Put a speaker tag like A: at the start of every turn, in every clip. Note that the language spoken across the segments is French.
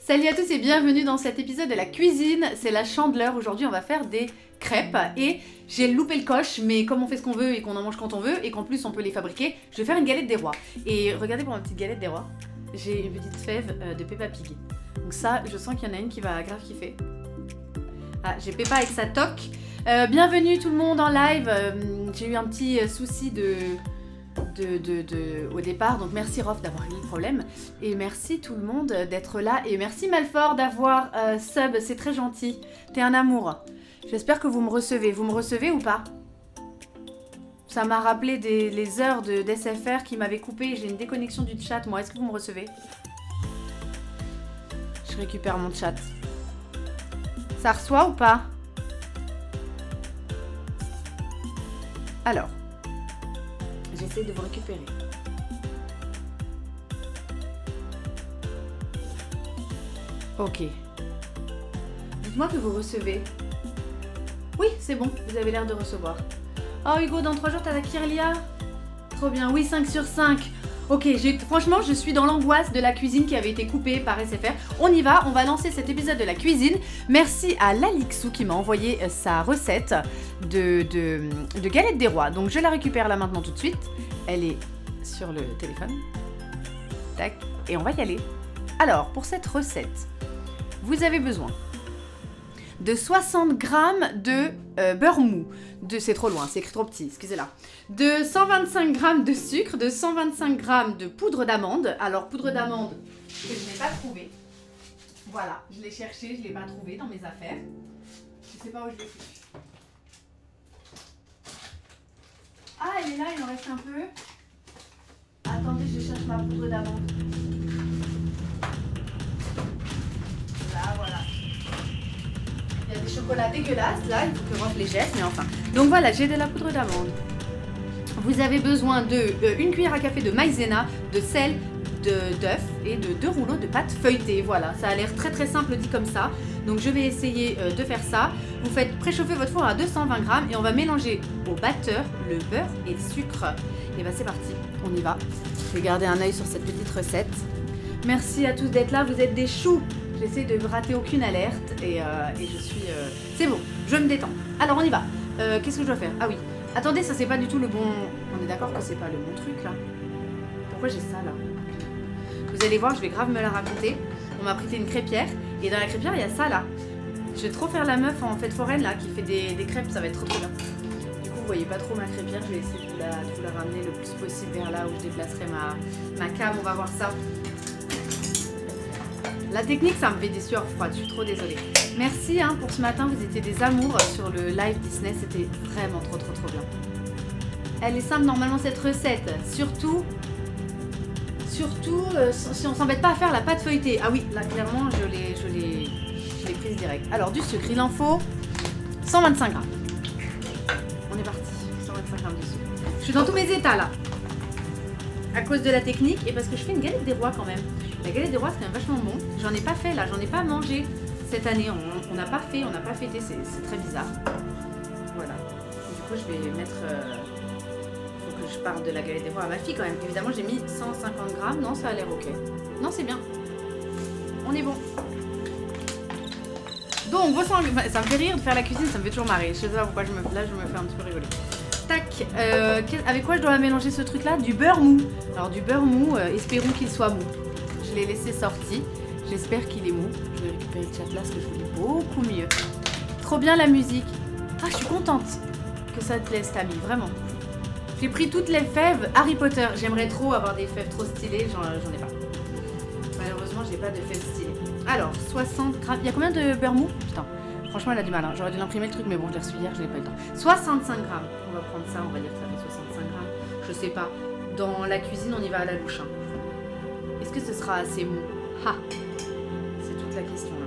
A: Salut à tous et bienvenue dans cet épisode de la cuisine, c'est la Chandeleur. Aujourd'hui on va faire des crêpes et j'ai loupé le coche, mais comme on fait ce qu'on veut et qu'on en mange quand on veut et qu'en plus on peut les fabriquer, je vais faire une galette des rois. Et regardez pour ma petite galette des rois, j'ai une petite fève de Peppa Pig. Donc ça, je sens qu'il y en a une qui va grave kiffer. Ah, j'ai Peppa avec sa toque. Bienvenue tout le monde en live, j'ai eu un petit souci au départ, donc merci Rof d'avoir réglé le problème et merci tout le monde d'être là et merci Malfort d'avoir sub, c'est très gentil, t'es un amour. J'espère que vous me recevez ou pas? Ça m'a rappelé les heures d'SFR qui m'avaient coupé, j'ai une déconnexion du chat, moi est-ce que vous me recevez? Je récupère mon chat. Ça reçoit ou pas? Alors j'essaie de vous récupérer. Ok. Dites-moi que vous recevez. Oui, c'est bon, vous avez l'air de recevoir. Oh Hugo, dans 3 jours t'as la Kirlia. Trop bien, oui, 5 sur 5. Ok, franchement, je suis dans l'angoisse de la cuisine qui avait été coupée par SFR. On y va, on va lancer cet épisode de la cuisine. Merci à Lalixou qui m'a envoyé sa recette de galette des rois. Donc je la récupère là maintenant tout de suite. Elle est sur le téléphone. Tac, et on va y aller. Alors, pour cette recette, vous avez besoin de 60 g de beurre mou. C'est trop loin, c'est écrit trop petit, excusez-la. De 125 g de sucre, de 125 g de poudre d'amande. Alors, poudre d'amande que je n'ai pas trouvée. Voilà, je l'ai cherchée, je ne l'ai pas trouvée dans mes affaires. Je ne sais pas où je l'ai fait. Ah, elle est là, il en reste un peu. Attendez, je cherche ma poudre d'amande. Là, voilà. Il y a des chocolats dégueulasses, là, il faut que Rof les jette, mais enfin. Donc voilà, j'ai de la poudre d'amande. Vous avez besoin de 1 cuillère à café de maïzena, de sel, d'œuf et de 2 rouleaux de pâte feuilletée. Voilà, ça a l'air très très simple dit comme ça. Donc je vais essayer de faire ça. Vous faites préchauffer votre four à 220 g et on va mélanger au batteur le beurre et le sucre. Et bah c'est parti, on y va. Je vais garder un œil sur cette petite recette. Merci à tous d'être là, vous êtes des choux. J'essaie de rater aucune alerte et je suis... C'est bon, je me détends. Alors on y va. Qu'est-ce que je dois faire? Ah oui. Attendez, ça c'est pas du tout le bon... On est d'accord que c'est pas le bon truc là? Pourquoi j'ai ça là? Vous allez voir, je vais grave me la raconter. On m'a prêté une crêpière et dans la crêpière il y a ça là. Je vais trop faire la meuf en fête foraine là qui fait des crêpes, ça va être trop trop bien. Du coup vous voyez pas trop ma crêpière, je vais essayer de vous la ramener le plus possible vers là où je déplacerai ma cam, on va voir ça. La technique ça me fait des sueurs froides, je suis trop désolée. Merci hein, pour ce matin, vous étiez des amours sur le live Disney, c'était vraiment trop trop trop bien. Elle est simple normalement cette recette, surtout si on s'embête pas à faire la pâte feuilletée. Ah oui, là clairement je l'ai prise direct. Alors du sucre, il en faut 125 g. On est parti, 125 g de sucre. Je suis dans tous mes états là. À cause de la technique et parce que je fais une galette des rois quand même. La galette des rois c'est quand même vachement bon. J'en ai pas fait là, j'en ai pas mangé cette année. On n'a pas fêté, c'est très bizarre. Voilà. Et du coup je vais mettre... je parle de la galette des rois à ma fille quand même. Évidemment, j'ai mis 150 g. Non, ça a l'air ok. Non, c'est bien. On est bon. Donc, ça me fait rire de faire la cuisine, ça me fait toujours marrer. Je sais pas pourquoi là, je me fais un petit peu rigoler. Tac. Avec quoi je dois mélanger ce truc-là? Du beurre mou. Alors, du beurre mou, espérons qu'il soit mou. Je l'ai laissé sorti. J'espère qu'il est mou. Je vais récupérer le chat là parce que je voulais beaucoup mieux. Trop bien la musique. Ah, je suis contente que ça te plaise, Tammy, vraiment. J'ai pris toutes les fèves Harry Potter. J'aimerais trop avoir des fèves trop stylées, j'en ai pas. Malheureusement, j'ai pas de fèves stylées. Alors, 60 g. Il y a combien de beurre mou? Putain, franchement, elle a du mal. Hein. J'aurais dû l'imprimer le truc, mais bon, je l'ai reçu hier, je n'ai pas eu le temps. 65 g. On va prendre ça, on va dire que ça fait 65 g. Je sais pas. Dans la cuisine, on y va à la louche. Hein. Est-ce que ce sera assez mou? Ha! C'est toute la question là.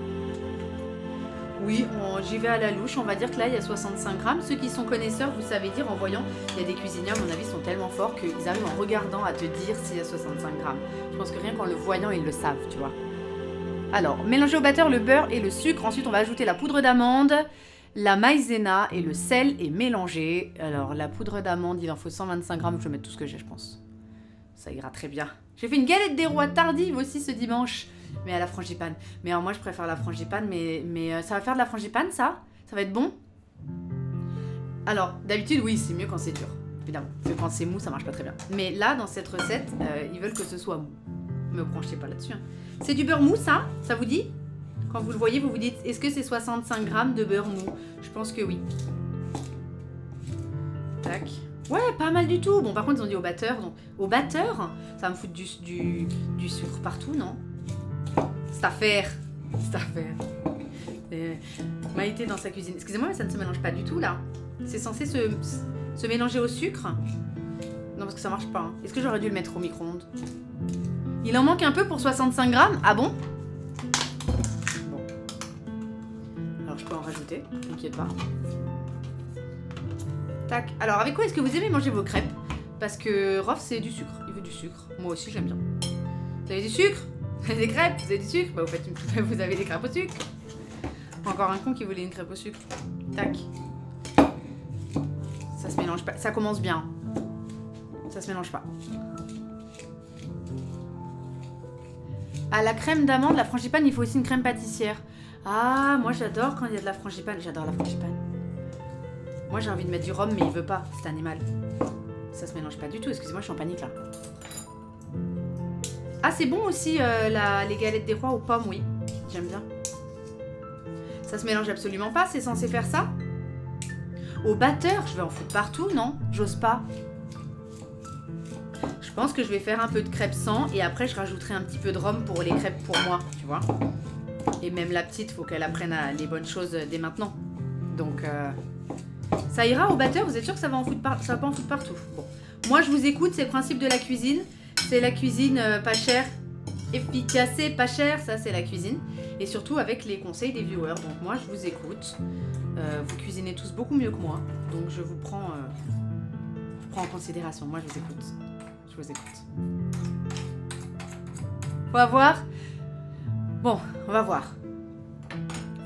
A: Oui, j'y vais à la louche, on va dire que là il y a 65 g. Ceux qui sont connaisseurs, vous savez dire en voyant, il y a des cuisiniers à mon avis sont tellement forts qu'ils arrivent en regardant à te dire s'il y a 65 g. Je pense que rien qu'en le voyant, ils le savent, tu vois. Alors, mélangez au batteur le beurre et le sucre. Ensuite, on va ajouter la poudre d'amande, la maïzena et le sel et mélanger. Alors, la poudre d'amande, il en faut 125 g. Je vais mettre tout ce que j'ai, je pense. Ça ira très bien. J'ai fait une galette des rois tardive aussi ce dimanche. Mais à la frangipane. Mais alors, moi, je préfère la frangipane, mais ça va faire de la frangipane, ça? Ça va être bon? Alors, d'habitude, oui, c'est mieux quand c'est dur, évidemment. Parce que quand c'est mou, ça marche pas très bien. Mais là, dans cette recette, ils veulent que ce soit mou. Me branchez pas là-dessus. Hein. C'est du beurre mou, ça? Ça vous dit? Quand vous le voyez, vous vous dites, est-ce que c'est 65 grammes de beurre mou? Je pense que oui. Tac. Ouais, pas mal du tout. Bon, par contre, ils ont dit au batteur. Donc, au batteur, ça va me foutre du sucre partout, non? C'est à faire. C'est à faire. Maïté dans sa cuisine. Excusez-moi, mais ça ne se mélange pas du tout, là. C'est censé se mélanger au sucre. Non, parce que ça marche pas. Hein. Est-ce que j'aurais dû le mettre au micro-ondes? Il en manque un peu pour 65 grammes. Ah bon? Bon. Alors, je peux en rajouter. T'inquiète pas. Tac. Alors, avec quoi est-ce que vous aimez manger vos crêpes? Parce que Rof, c'est du sucre. Il veut du sucre. Moi aussi, j'aime bien. Vous avez du sucre? Vous avez des crêpes? Vous avez du sucre? Bah, vous avez des crêpes au sucre. Encore un con qui voulait une crêpe au sucre. Tac. Ça se mélange pas. Ça commence bien. Ça se mélange pas. À la crème d'amande, la frangipane, il faut aussi une crème pâtissière. Ah, moi j'adore quand il y a de la frangipane. J'adore la frangipane. Moi j'ai envie de mettre du rhum, mais il veut pas, cet animal. Ça se mélange pas du tout. Excusez-moi, je suis en panique là. Ah, c'est bon aussi les galettes des rois aux pommes, oui. J'aime bien. Ça se mélange absolument pas, c'est censé faire ça? Au batteur, je vais en foutre partout, non? J'ose pas. Je pense que je vais faire un peu de crêpes sans et après je rajouterai un petit peu de rhum pour les crêpes pour moi, tu vois. Et même la petite, faut qu'elle apprenne les bonnes choses dès maintenant. Donc, ça ira au batteur, vous êtes sûr que ça va pas en foutre partout? Bon, moi je vous écoute, c'est le principe de la cuisine. C'est la cuisine pas chère, efficace et pas chère, ça c'est la cuisine. Et surtout avec les conseils des viewers. Donc moi je vous écoute. Vous cuisinez tous beaucoup mieux que moi. Donc je vous prends en considération. Moi je vous écoute. Je vous écoute. On va voir. Bon, on va voir.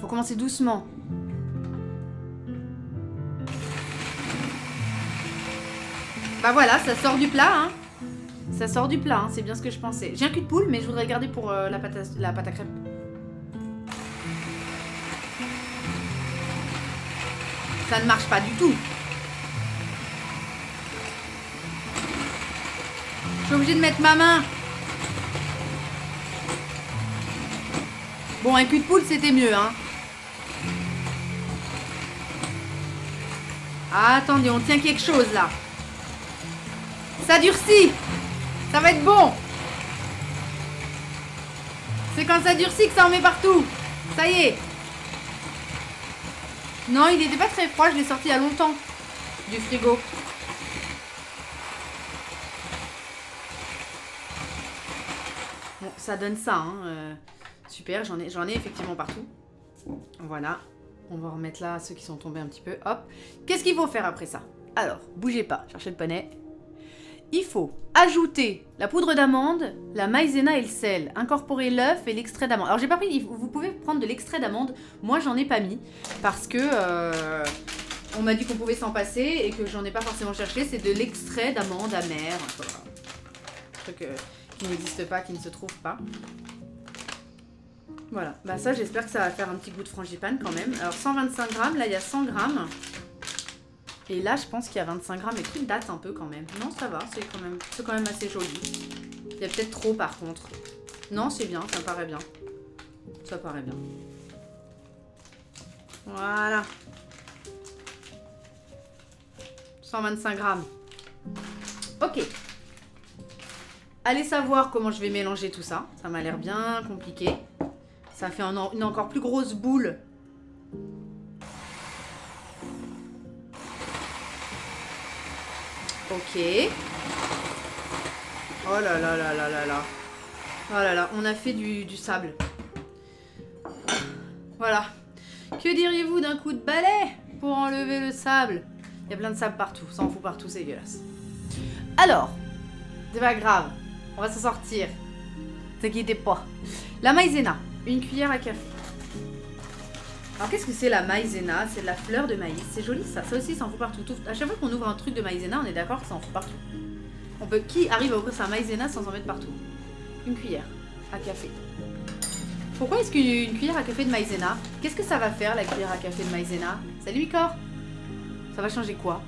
A: Faut commencer doucement. Bah voilà, ça sort du plat, hein. Ça sort du plat, hein. C'est bien ce que je pensais. J'ai un cul de poule, mais je voudrais le garder pour la pâte à crêpes. Ça ne marche pas du tout. Je suis obligée de mettre ma main. Bon, un cul de poule, c'était mieux, hein. Ah, attendez, on tient quelque chose, là. Ça durcit. Ça va être bon. C'est quand ça durcit que ça en met partout. Ça y est. Non, il n'était pas très froid, je l'ai sorti il y a longtemps du frigo. Bon, ça donne ça, hein. Super, j'en ai effectivement partout. Voilà. On va remettre là ceux qui sont tombés un petit peu. Hop. Qu'est-ce qu'il faut faire après ça? Alors, bougez pas, cherchez le poney. Il faut ajouter la poudre d'amande, la maïzena et le sel. Incorporer l'œuf et l'extrait d'amande. Alors j'ai pas pris, vous pouvez prendre de l'extrait d'amande. Moi j'en ai pas mis parce que on m'a dit qu'on pouvait s'en passer et que j'en ai pas forcément cherché. C'est de l'extrait d'amande amère. Voilà. Un truc qui n'existe pas, qui ne se trouve pas. Voilà. Bah ça j'espère que ça va faire un petit goût de frangipane quand même. Alors 125 grammes, là il y a 100 grammes. Et là, je pense qu'il y a 25 grammes. Les trucs datent un peu quand même. Non, ça va. C'est quand même assez joli. Il y a peut-être trop par contre. Non, c'est bien. Ça me paraît bien. Ça paraît bien. Voilà. 125 grammes. Ok. Allez savoir comment je vais mélanger tout ça. Ça m'a l'air bien compliqué. Ça fait une encore plus grosse boule. Ok. Oh là là là là là là. Oh là là, on a fait du sable. Voilà. Que diriez-vous d'un coup de balai pour enlever le sable? Il y a plein de sable partout, ça en fout partout, c'est dégueulasse. Alors, c'est pas grave, on va s'en sortir. T'inquiétez pas. La maïzena, une cuillère à café. Alors qu'est-ce que c'est la maïzena? C'est de la fleur de maïs. C'est joli ça. Ça aussi, ça en fout partout. À chaque fois qu'on ouvre un truc de maïzena, on est d'accord que ça en fout partout. Qui arrive à ouvrir sa maïzena sans en mettre partout? Une cuillère à café. Pourquoi est-ce qu'une cuillère à café de maïzena? Qu'est-ce que ça va faire, la cuillère à café de maïzena? Salut Icor. Ça va changer quoi?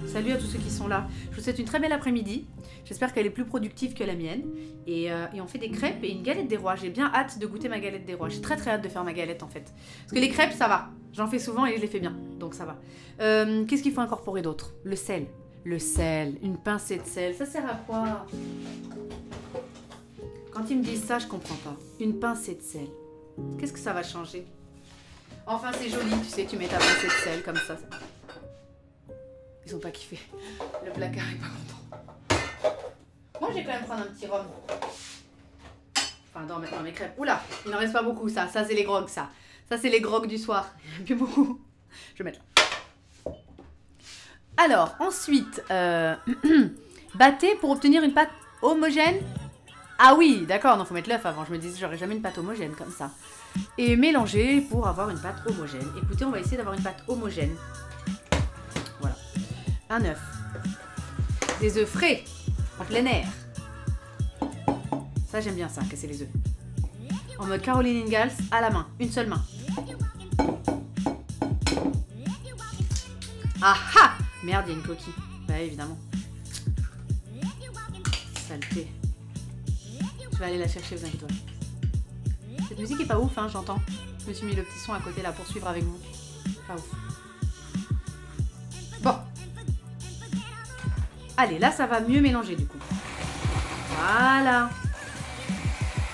A: Salut à tous ceux qui sont là. Je vous souhaite une très belle après-midi. J'espère qu'elle est plus productive que la mienne. Et on fait des crêpes et une galette des rois. J'ai bien hâte de goûter ma galette des rois. J'ai très hâte de faire ma galette en fait. Parce que les crêpes, ça va. J'en fais souvent et je les fais bien. Donc ça va. Qu'est-ce qu'il faut incorporer d'autre? Le sel. Le sel. Une pincée de sel. Ça sert à quoi? Quand ils me disent ça, je comprends pas. Une pincée de sel. Qu'est-ce que ça va changer? Enfin, c'est joli. Tu sais, tu mets ta pincée de sel comme ça. Ils ont pas kiffé. Le placard est pas content. Moi, j'ai quand même prendre un petit rhum. Enfin, dans mes crêpes. Oula, il n'en reste pas beaucoup, ça. Ça, c'est les grogs, ça. Ça, c'est les grogs du soir. Il n'y en a plus beaucoup. Je vais mettre là. Alors, ensuite, battez pour obtenir une pâte homogène. Ah oui, d'accord, non, faut mettre l'œuf avant. Je me disais, j'aurais jamais une pâte homogène comme ça. Et mélanger pour avoir une pâte homogène. Écoutez, on va essayer d'avoir une pâte homogène. Voilà. Un œuf. Des œufs frais, en plein air. Ça, j'aime bien ça, casser les œufs. En mode Caroline Ingalls, à la main. Une seule main. Ah ah! Merde, il y a une coquille. Bah, évidemment. Saleté. Je vais aller la chercher, vous inquiétez pas. Cette musique est pas ouf, hein, j'entends. Je me suis mis le petit son à côté là pour suivre avec vous. Pas ouf. Bon. Allez, là, ça va mieux mélanger du coup. Voilà.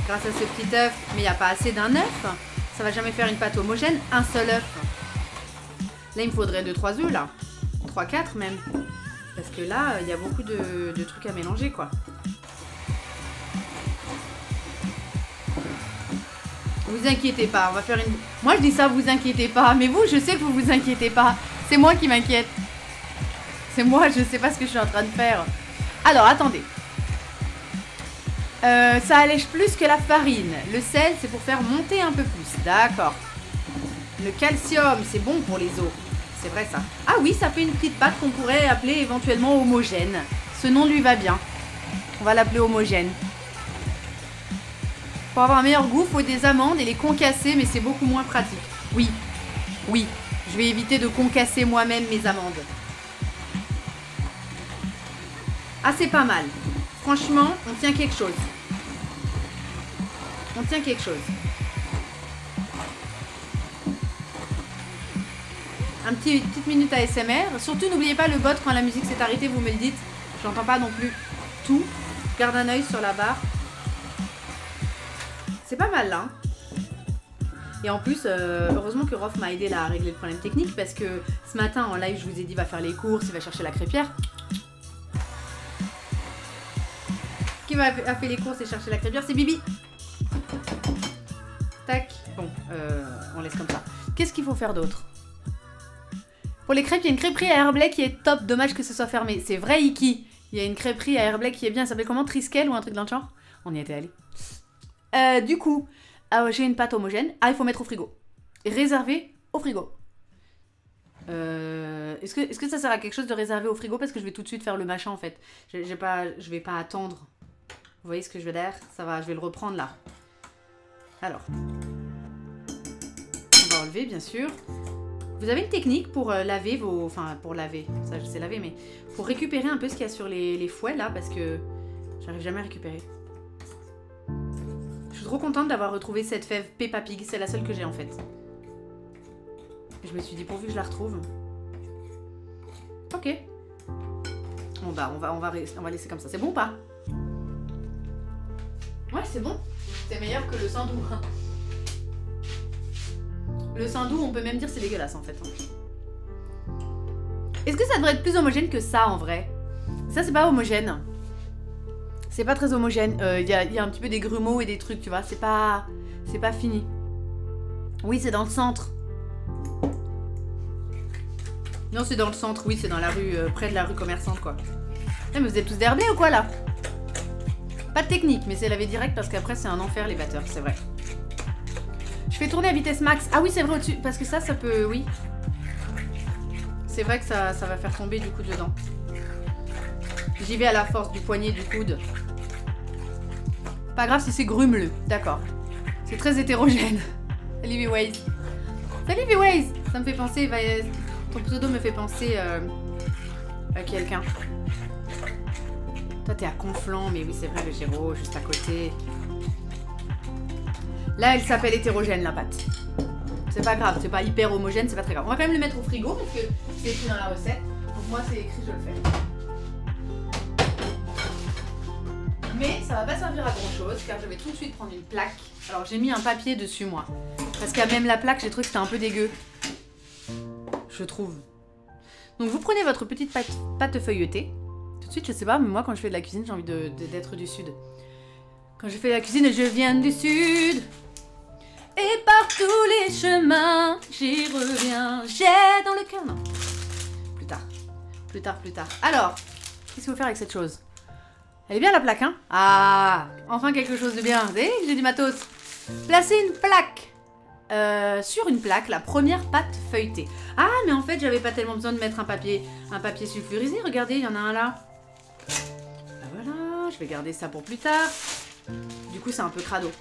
A: Grâce à ce petit œuf, mais il n'y a pas assez d'un œuf. Ça va jamais faire une pâte homogène. Un seul œuf. Là, il me faudrait 2-3 œufs, là. 3-4 même. Parce que là, il y a beaucoup de trucs à mélanger, quoi. Vous inquiétez pas, on va faire une... Moi, je dis ça, vous inquiétez pas. Mais vous, je sais que vous vous inquiétez pas. C'est moi qui m'inquiète. C'est moi, je sais pas ce que je suis en train de faire. Alors, attendez. Ça allège plus que la farine. Le sel, c'est pour faire monter un peu plus. D'accord. Le calcium, c'est bon pour les os. C'est vrai ça. Ah oui, ça fait une petite pâte qu'on pourrait appeler éventuellement homogène. Ce nom lui va bien. On va l'appeler homogène. Pour avoir un meilleur goût, il faut des amandes et les concasser, mais c'est beaucoup moins pratique. Oui, oui, je vais éviter de concasser moi-même mes amandes. Ah, c'est pas mal. Franchement, on tient quelque chose. On tient quelque chose. Petite minute ASMR. Surtout, n'oubliez pas le bot quand la musique s'est arrêtée, vous me le dites. J'entends pas non plus tout. Je garde un œil sur la barre. C'est pas mal là. Et en plus, heureusement que Rof m'a aidé là à régler le problème technique parce que ce matin en live, je vous ai dit, va faire les courses, il va chercher la crêpière. Qui a fait les courses et chercher la crêpière? C'est Bibi. Tac. Bon, on laisse comme ça. Qu'est-ce qu'il faut faire d'autre? Pour les crêpes, il y a une crêperie à Herblay qui est top. Dommage que ce soit fermé. C'est vrai, Iki. Il y a une crêperie à Herblay qui est bien. Ça s'appelle comment? Triskel ou un truc dans le genre? On y était allé. Du coup, j'ai une pâte homogène. Ah, il faut mettre au frigo. Réservé au frigo. Est-ce que ça sert à quelque chose de réserver au frigo? Parce que je vais tout de suite faire le machin en fait. Je vais pas attendre. Vous voyez ce que je veux dire? Ça va, je vais le reprendre là. Alors. On va enlever bien sûr. Vous avez une technique pour laver vos... Enfin, pour laver. Ça, je sais laver, mais... Pour récupérer un peu ce qu'il y a sur les fouets, là, parce que... J'arrive jamais à récupérer. Je suis trop contente d'avoir retrouvé cette fève Peppa Pig. C'est la seule que j'ai, en fait. Je me suis dit, pourvu que je la retrouve. Ok. Bon, bah, on va laisser comme ça. C'est bon ou pas? Ouais, c'est bon. C'est meilleur que le sandou. Le sandou, on peut même dire c'est dégueulasse en fait. Est-ce que ça devrait être plus homogène que ça en vrai? Ça c'est pas homogène. C'est pas très homogène. Il y a un petit peu des grumeaux et des trucs, tu vois. C'est pas fini. Oui, c'est dans le centre. Non, c'est dans le centre. Oui, c'est dans la rue, près de la rue commerçante quoi. Mais vous êtes tous d'Herblay ou quoi là? Pas de technique, mais c'est laver direct parce qu'après c'est un enfer les batteurs, c'est vrai. Je fais tourner à vitesse max. Ah oui, c'est vrai au-dessus. Parce que ça peut... Oui. C'est vrai que ça va faire tomber du coup dedans. J'y vais à la force du poignet du coude. Pas grave si c'est grumeleux. D'accord. C'est très hétérogène. Salut V-Ways. Salut V-Ways. Ça me fait penser... Ton pseudo me fait penser à quelqu'un. Toi, t'es à Conflans, mais oui, c'est vrai, le Géraud, juste à côté. Là, elle s'appelle hétérogène, la pâte. C'est pas grave, c'est pas hyper homogène, c'est pas très grave. On va quand même le mettre au frigo, parce que c'est écrit dans la recette. Donc moi, c'est écrit, je le fais. Mais ça va pas servir à grand chose, car je vais tout de suite prendre une plaque. Alors, j'ai mis un papier dessus, moi. Parce qu'à même la plaque, j'ai trouvé que c'était un peu dégueu. Je trouve. Donc, vous prenez votre petite pâte feuilletée. Tout de suite, je sais pas, mais moi, quand je fais de la cuisine, j'ai envie d'être du sud. Quand je fais de la cuisine, je viens du sud. Et par tous les chemins, j'y reviens. J'ai dans le cœur. Non. Plus tard. Plus tard, plus tard. Alors, qu'est-ce qu'il faut faire avec cette chose? Elle est bien la plaque, hein? Ah, enfin quelque chose de bien. Vous voyez, j'ai du matos. Placer une plaque. Sur une plaque, la première pâte feuilletée. Ah, mais en fait, j'avais pas tellement besoin de mettre un papier sulfurisé. Regardez, il y en a un là. Voilà, je vais garder ça pour plus tard. Du coup, c'est un peu crado.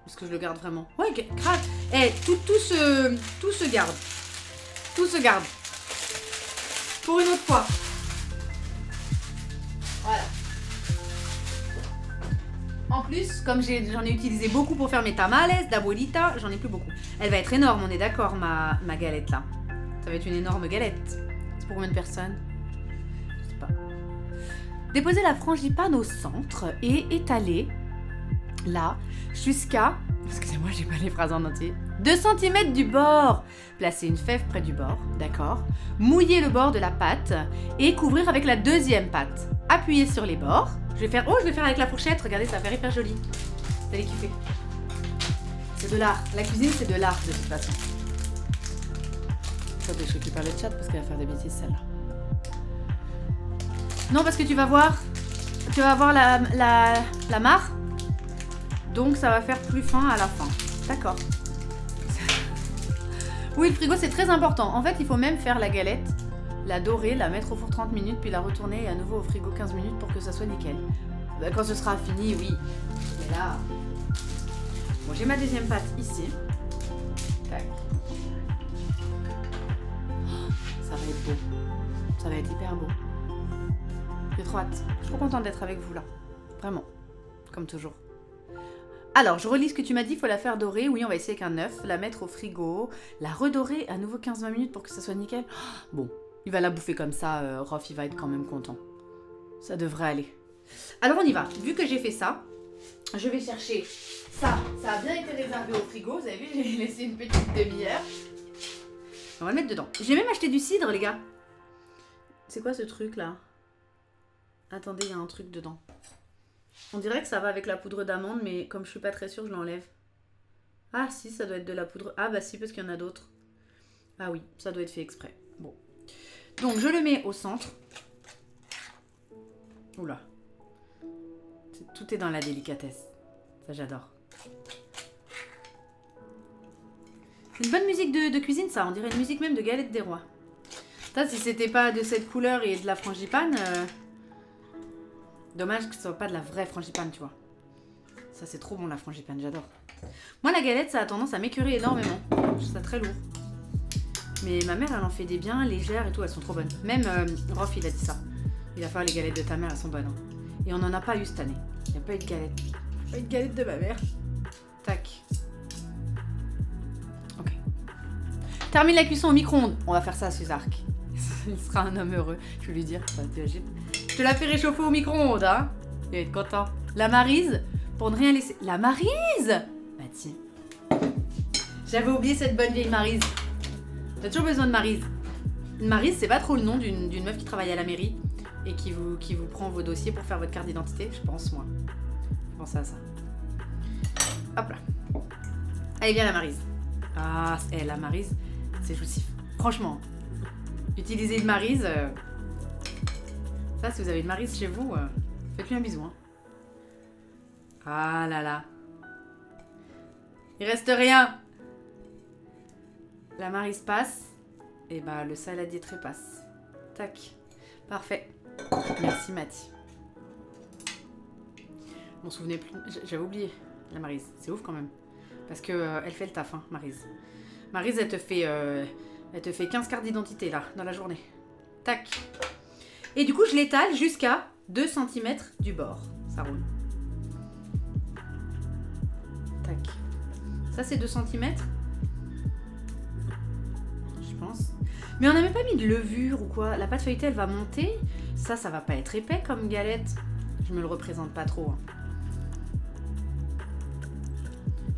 A: Est-ce que je le garde vraiment? Ouais, crade. Eh, tout se garde. Tout se garde. Pour une autre fois. Voilà. En plus, comme j'en ai utilisé beaucoup pour faire mes tamales d'abuelita, j'en ai plus beaucoup. Elle va être énorme, on est d'accord, ma galette là. Ça va être une énorme galette. C'est pour combien de personnes? Je sais pas. Déposer la frangipane au centre et étaler là jusqu'à... Excusez-moi, j'ai pas les phrases en entier. 2 cm du bord. Placer une fève près du bord, d'accord. Mouiller le bord de la pâte et couvrir avec la deuxième pâte. Appuyer sur les bords. Je vais faire avec la fourchette. Regardez, ça va faire hyper joli. Vous allez kiffer. C'est de l'art. La cuisine, c'est de l'art de toute façon. Attendez, je récupère le chat parce qu'elle va faire des bêtises celle-là. Non, parce que tu vas voir la mare. Donc ça va faire plus fin à la fin. D'accord. Oui, le frigo c'est très important. En fait, il faut même faire la galette, la dorer, la mettre au four 30 minutes, puis la retourner et à nouveau au frigo 15 minutes pour que ça soit nickel. Quand ce sera fini, oui. Mais là... Bon, j'ai ma deuxième pâte ici. Tac. Ça va être beau. Ça va être hyper beau. J'ai trop hâte. Je suis trop contente d'être avec vous là. Vraiment. Comme toujours. Alors, je relis ce que tu m'as dit, il faut la faire dorer. Oui, on va essayer avec un œuf, la mettre au frigo, la redorer à nouveau 15-20 minutes pour que ça soit nickel. Bon, il va la bouffer comme ça, Rof, il va être quand même content. Ça devrait aller. Alors, on y va. Vu que j'ai fait ça, je vais chercher ça. Ça a bien été réservé au frigo. Vous avez vu, j'ai laissé une petite demi-heure. On va le mettre dedans. J'ai même acheté du cidre, les gars. C'est quoi ce truc, là? Attendez, il y a un truc dedans. On dirait que ça va avec la poudre d'amande, mais comme je suis pas très sûre, je l'enlève. Ah si, ça doit être de la poudre... Ah bah si, parce qu'il y en a d'autres. Ah oui, ça doit être fait exprès. Bon. Donc, je le mets au centre. Oula. Tout est dans la délicatesse. Ça, j'adore. C'est une bonne musique de cuisine, ça. On dirait une musique même de galette des rois. Ça, si c'était pas de cette couleur et de la frangipane... Dommage que ce soit pas de la vraie frangipane, tu vois. Ça, c'est trop bon, la frangipane, j'adore. Moi, la galette, ça a tendance à m'écœurer énormément. Je trouve ça très lourd. Mais ma mère, elle en fait des bien légères et tout, elles sont trop bonnes. Même Rof, il a dit ça. Il va falloir les galettes de ta mère, elles sont bonnes. Hein. Et on n'en a pas eu cette année. Il n'y a pas eu de galette. Pas eu de galette de ma mère. Tac. Ok. Termine la cuisson au micro-ondes. On va faire ça à Suzark. Il sera un homme heureux. Je vais lui dire, ça t'imagines. Je te la fais réchauffer au micro-ondes, hein. Il va être content. La Maryse, pour ne rien laisser... La Maryse! Bah tiens. J'avais oublié cette bonne vieille Maryse. T'as toujours besoin de Maryse. Une Maryse, c'est pas trop le nom d'une meuf qui travaille à la mairie et qui vous prend vos dossiers pour faire votre carte d'identité, je pense, moi. Je pense à ça. Hop là. Allez, viens la Maryse. Ah, la Maryse, c'est jouissif. Franchement. Utilisez une Maryse... Ça, si vous avez une Maryse chez vous, faites-lui un bisou. Hein. Ah là là. Il reste rien. La Maryse passe. Et bah, le saladier trépasse. Tac. Parfait. Merci, Mathie. Je m'en souvenais plus. J'avais oublié la Maryse. C'est ouf quand même. Parce que elle fait le taf, hein, Maryse. Maryse, elle te fait 15 cartes d'identité, là, dans la journée. Tac. Et du coup, je l'étale jusqu'à 2 cm du bord. Ça roule. Tac. Ça, c'est 2 cm. Je pense. Mais on n'a même pas mis de levure ou quoi. La pâte feuilletée, elle va monter. Ça va pas être épais comme galette. Je me le représente pas trop. Hein.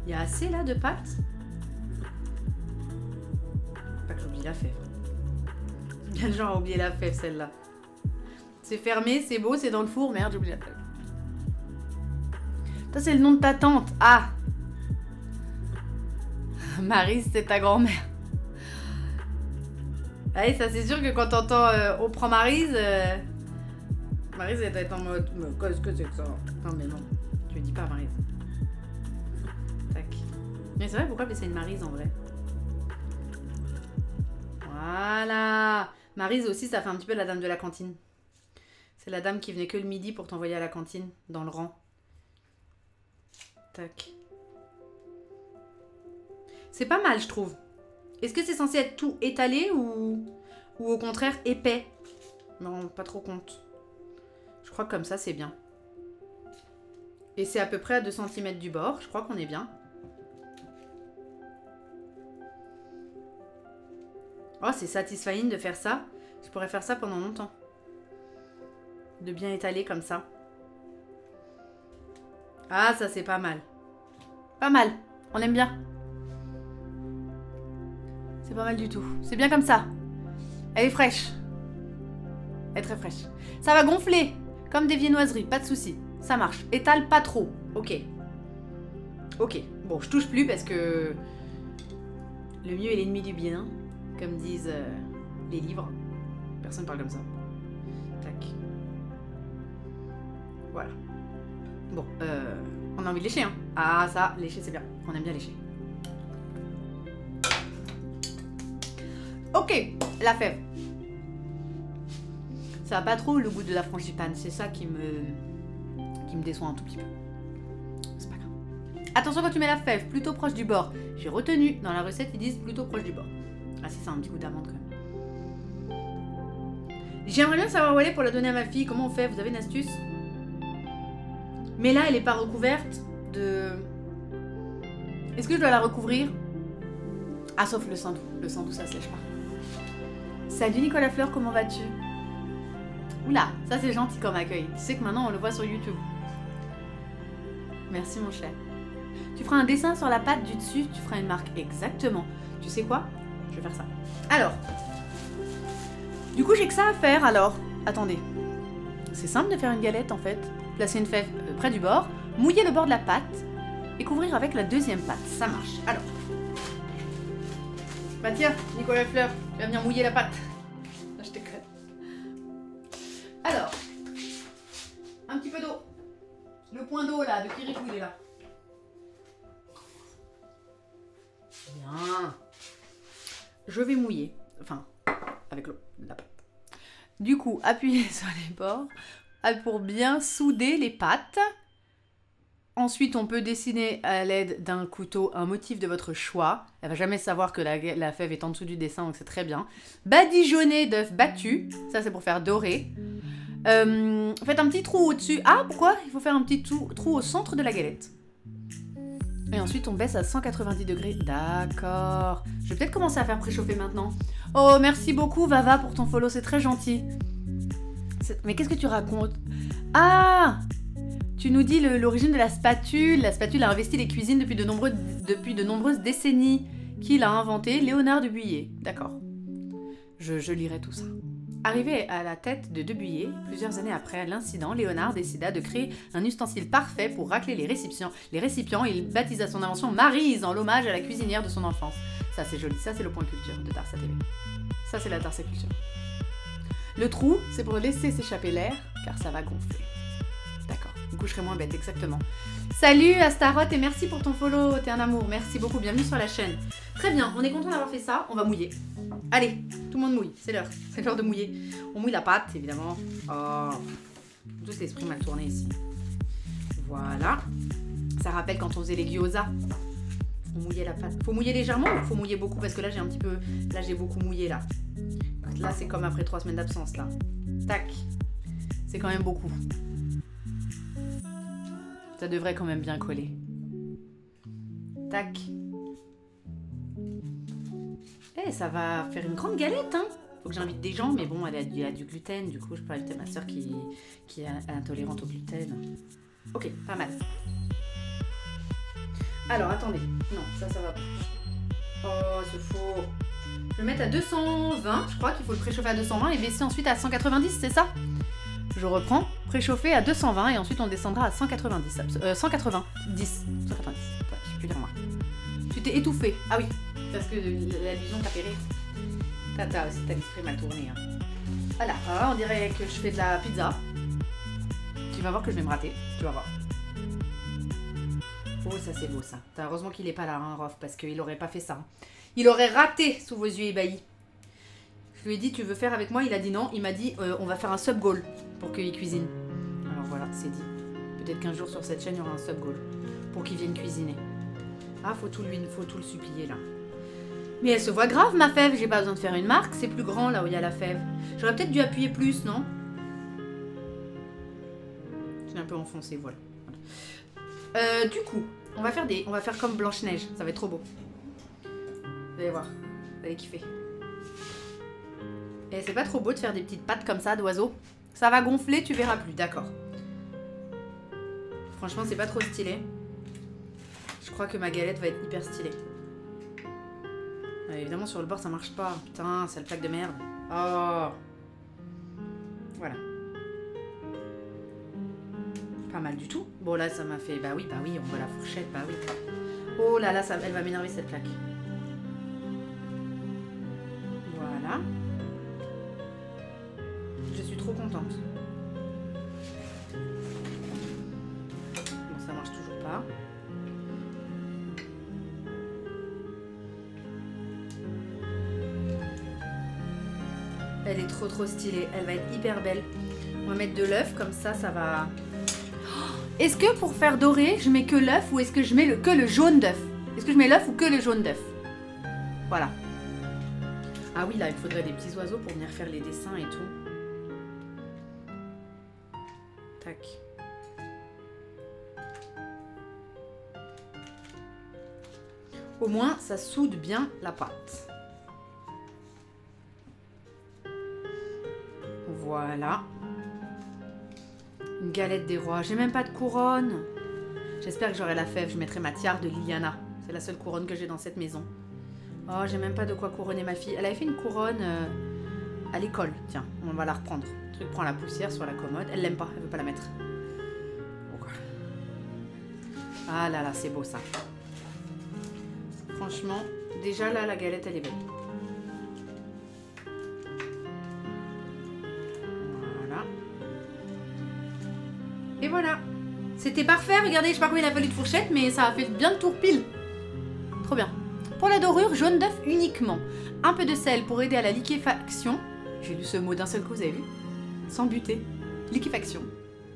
A: Il y a assez là de pâte. Pas que j'oublie la fève. Bien le genre à oublier la fève celle-là. C'est fermé, c'est beau, c'est dans le four. Merde, j'ai oublié la fève. Ça c'est le nom de ta tante. Ah, Maryse, c'est ta grand-mère. Allez, ça c'est sûr que quand t'entends on prend Maryse, Maryse elle doit être en mode qu'est-ce que c'est que ça? Non mais non, tu le dis pas Maryse. Tac. Mais c'est vrai, pourquoi appeler ça une Maryse en vrai? Voilà. Maryse aussi, ça fait un petit peu la dame de la cantine. C'est la dame qui venait que le midi pour t'envoyer à la cantine, dans le rang. Tac. C'est pas mal, je trouve. Est-ce que c'est censé être tout étalé ou au contraire épais? Non, pas trop compte. Je crois que comme ça, c'est bien. Et c'est à peu près à 2 cm du bord. Je crois qu'on est bien. Oh, c'est satisfying de faire ça. Je pourrais faire ça pendant longtemps. De bien étaler comme ça. Ah, ça c'est pas mal. Pas mal. On aime bien. C'est pas mal du tout. C'est bien comme ça. Elle est fraîche. Elle est très fraîche. Ça va gonfler. Comme des viennoiseries. Pas de souci. Ça marche. Étale pas trop. Ok. Ok. Bon, je touche plus parce que le mieux est l'ennemi du bien. Comme disent les livres. Personne parle comme ça. Tac. Voilà. Bon, on a envie de lécher, hein. Ah, ça, lécher, c'est bien. On aime bien lécher. Ok, la fève. Ça a pas trop le goût de la frangipane. C'est ça qui me déçoit un tout petit peu. C'est pas grave. Attention quand tu mets la fève, plutôt proche du bord. J'ai retenu, dans la recette, ils disent plutôt proche du bord. Ah, c'est ça, un petit goût d'amande quand même. J'aimerais bien savoir où elle est pour la donner à ma fille. Comment on fait? Vous avez une astuce? Mais là, elle est pas recouverte de... Est-ce que je dois la recouvrir? Ah, sauf le sandou. Le sandou, ça se lèche pas. Salut Nicolas Fleur, comment vas-tu? Oula, ça c'est gentil comme accueil. Tu sais que maintenant, on le voit sur YouTube. Merci mon cher. Tu feras un dessin sur la pâte du dessus, tu feras une marque exactement. Tu sais quoi? Je vais faire ça. Alors, du coup, j'ai que ça à faire alors. Attendez. C'est simple de faire une galette en fait. Placer une fève près du bord, mouiller le bord de la pâte et couvrir avec la deuxième pâte. Ça marche. Alors. Bah tiens, Nicolas Fleur, tu vas venir mouiller la pâte. Là, je t'éclate. Alors, un petit peu d'eau. Le point d'eau là, de Kirikou, il est là. Bien. Je vais mouiller. Enfin, avec l'eau, la pâte. Du coup, appuyez sur les bords pour bien souder les pâtes. Ensuite, on peut dessiner à l'aide d'un couteau un motif de votre choix. Elle va jamais savoir que la fève est en dessous du dessin, donc c'est très bien. Badigeonner d'œufs battus. Ça, c'est pour faire dorer. Faites un petit trou au-dessus. Ah, pourquoi? Il faut faire un petit trou au centre de la galette. Et ensuite, on baisse à 190 degrés. D'accord. Je vais peut-être commencer à faire préchauffer maintenant. Oh, merci beaucoup, Vava, pour ton follow. C'est très gentil. Mais qu'est-ce que tu racontes? Ah! Tu nous dis l'origine de la spatule. La spatule a investi les cuisines depuis de nombreuses décennies. Qui l'a inventé? Léonard de Buyer. D'accord. Je lirai tout ça. Arrivé à la tête de Buyer, plusieurs années après l'incident, Léonard décida de créer un ustensile parfait pour racler les récipients. Il baptisa son invention Maryse en l'hommage à la cuisinière de son enfance. Ça c'est joli, ça c'est le point culture de Darsa TV. Ça c'est la Darsa Culture. Le trou, c'est pour laisser s'échapper l'air, car ça va gonfler. D'accord, du coup je serai moins bête, exactement. Salut Astaroth et merci pour ton follow, t'es un amour, merci beaucoup, bienvenue sur la chaîne. Très bien, on est content d'avoir fait ça, on va mouiller. Allez, tout le monde mouille, c'est l'heure de mouiller. On mouille la pâte, évidemment. Oh, tout l'esprit mal tourné ici. Voilà. Ça rappelle quand on faisait les gyoza. Faut mouiller la pâte. Faut mouiller légèrement ou faut mouiller beaucoup? Parce que là, j'ai un petit peu... Là, j'ai beaucoup mouillé, là. Là, c'est comme après 3 semaines d'absence, là. Tac. C'est quand même beaucoup. Ça devrait quand même bien coller. Tac. Eh, ça va faire une grande galette, hein. Faut que j'invite des gens, mais bon, elle a du gluten. Du coup, je peux inviter ma soeur qui est intolérante au gluten. Ok, pas mal. Alors, attendez. Non, ça va pas. Oh, c'est faux. Je vais mettre à 220. Je crois qu'il faut le préchauffer à 220 et baisser ensuite à 190, c'est ça? Je reprends. Préchauffer à 220 et ensuite on descendra à 190. 190. 190. Ouais, je sais plus dire moi. Tu t'es étouffé. Ah oui, parce que l'allusion t'a péré. T'as aussi, t'as l'esprit mal tourné. Hein. Voilà, alors, on dirait que je fais de la pizza. Tu vas voir que je vais me rater. Tu vas voir. Oh, ça c'est beau ça. Heureusement qu'il est pas là, hein, Rof, parce qu'il aurait pas fait ça. Il aurait raté sous vos yeux ébahis. Je lui ai dit, tu veux faire avec moi? Il a dit non. Il m'a dit, on va faire un sub-goal pour qu'il cuisine. Alors voilà, c'est dit. Peut-être qu'un jour sur cette chaîne, il y aura un sub-goal pour qu'il vienne cuisiner. Ah, faut tout le supplier là. Mais elle se voit grave, ma fève. J'ai pas besoin de faire une marque. C'est plus grand là où il y a la fève. J'aurais peut-être dû appuyer plus, non? Je l'ai un peu enfoncé, voilà. Du coup, on va faire comme Blanche-Neige. Ça va être trop beau. Vous allez voir. Vous allez kiffer. Et c'est pas trop beau de faire des petites pattes comme ça d'oiseau? Ça va gonfler, tu verras plus. D'accord. Franchement, c'est pas trop stylé. Je crois que ma galette va être hyper stylée. Évidemment, sur le bord, ça marche pas. Putain, sale plaque de merde. Oh. Voilà. Pas mal du tout. Bon, là, ça m'a fait... Bah oui, on voit la fourchette, bah oui. Oh là là, elle va m'énerver, cette plaque. Voilà. Je suis trop contente. Bon, ça marche toujours pas. Elle est trop stylée. Elle va être hyper belle. On va mettre de l'œuf, comme ça, ça va... Est-ce que pour faire dorer, je mets que l'œuf ou est-ce que je mets que le jaune d'œuf? Est-ce que je mets l'œuf ou que le jaune d'œuf? Voilà. Ah oui, là, il faudrait des petits oiseaux pour venir faire les dessins et tout. Tac. Au moins, ça soude bien la pâte. Voilà. Une galette des rois. J'ai même pas de couronne. J'espère que j'aurai la fève. Je mettrai ma tiare de Liliana. C'est la seule couronne que j'ai dans cette maison. Oh, j'ai même pas de quoi couronner ma fille. Elle avait fait une couronne à l'école. Tiens, on va la reprendre. Le truc prend la poussière sur la commode. Elle l'aime pas. Elle veut pas la mettre. Ah là là, c'est beau ça. Franchement, déjà là, la galette, elle est belle. Et voilà. C'était parfait, regardez, je sais pas combien il a fallu de fourchette, mais ça a fait bien le tour pile. Trop bien. Pour la dorure, jaune d'œuf uniquement. Un peu de sel pour aider à la liquéfaction. J'ai lu ce mot d'un seul coup, vous avez vu? Sans buter. Liquéfaction.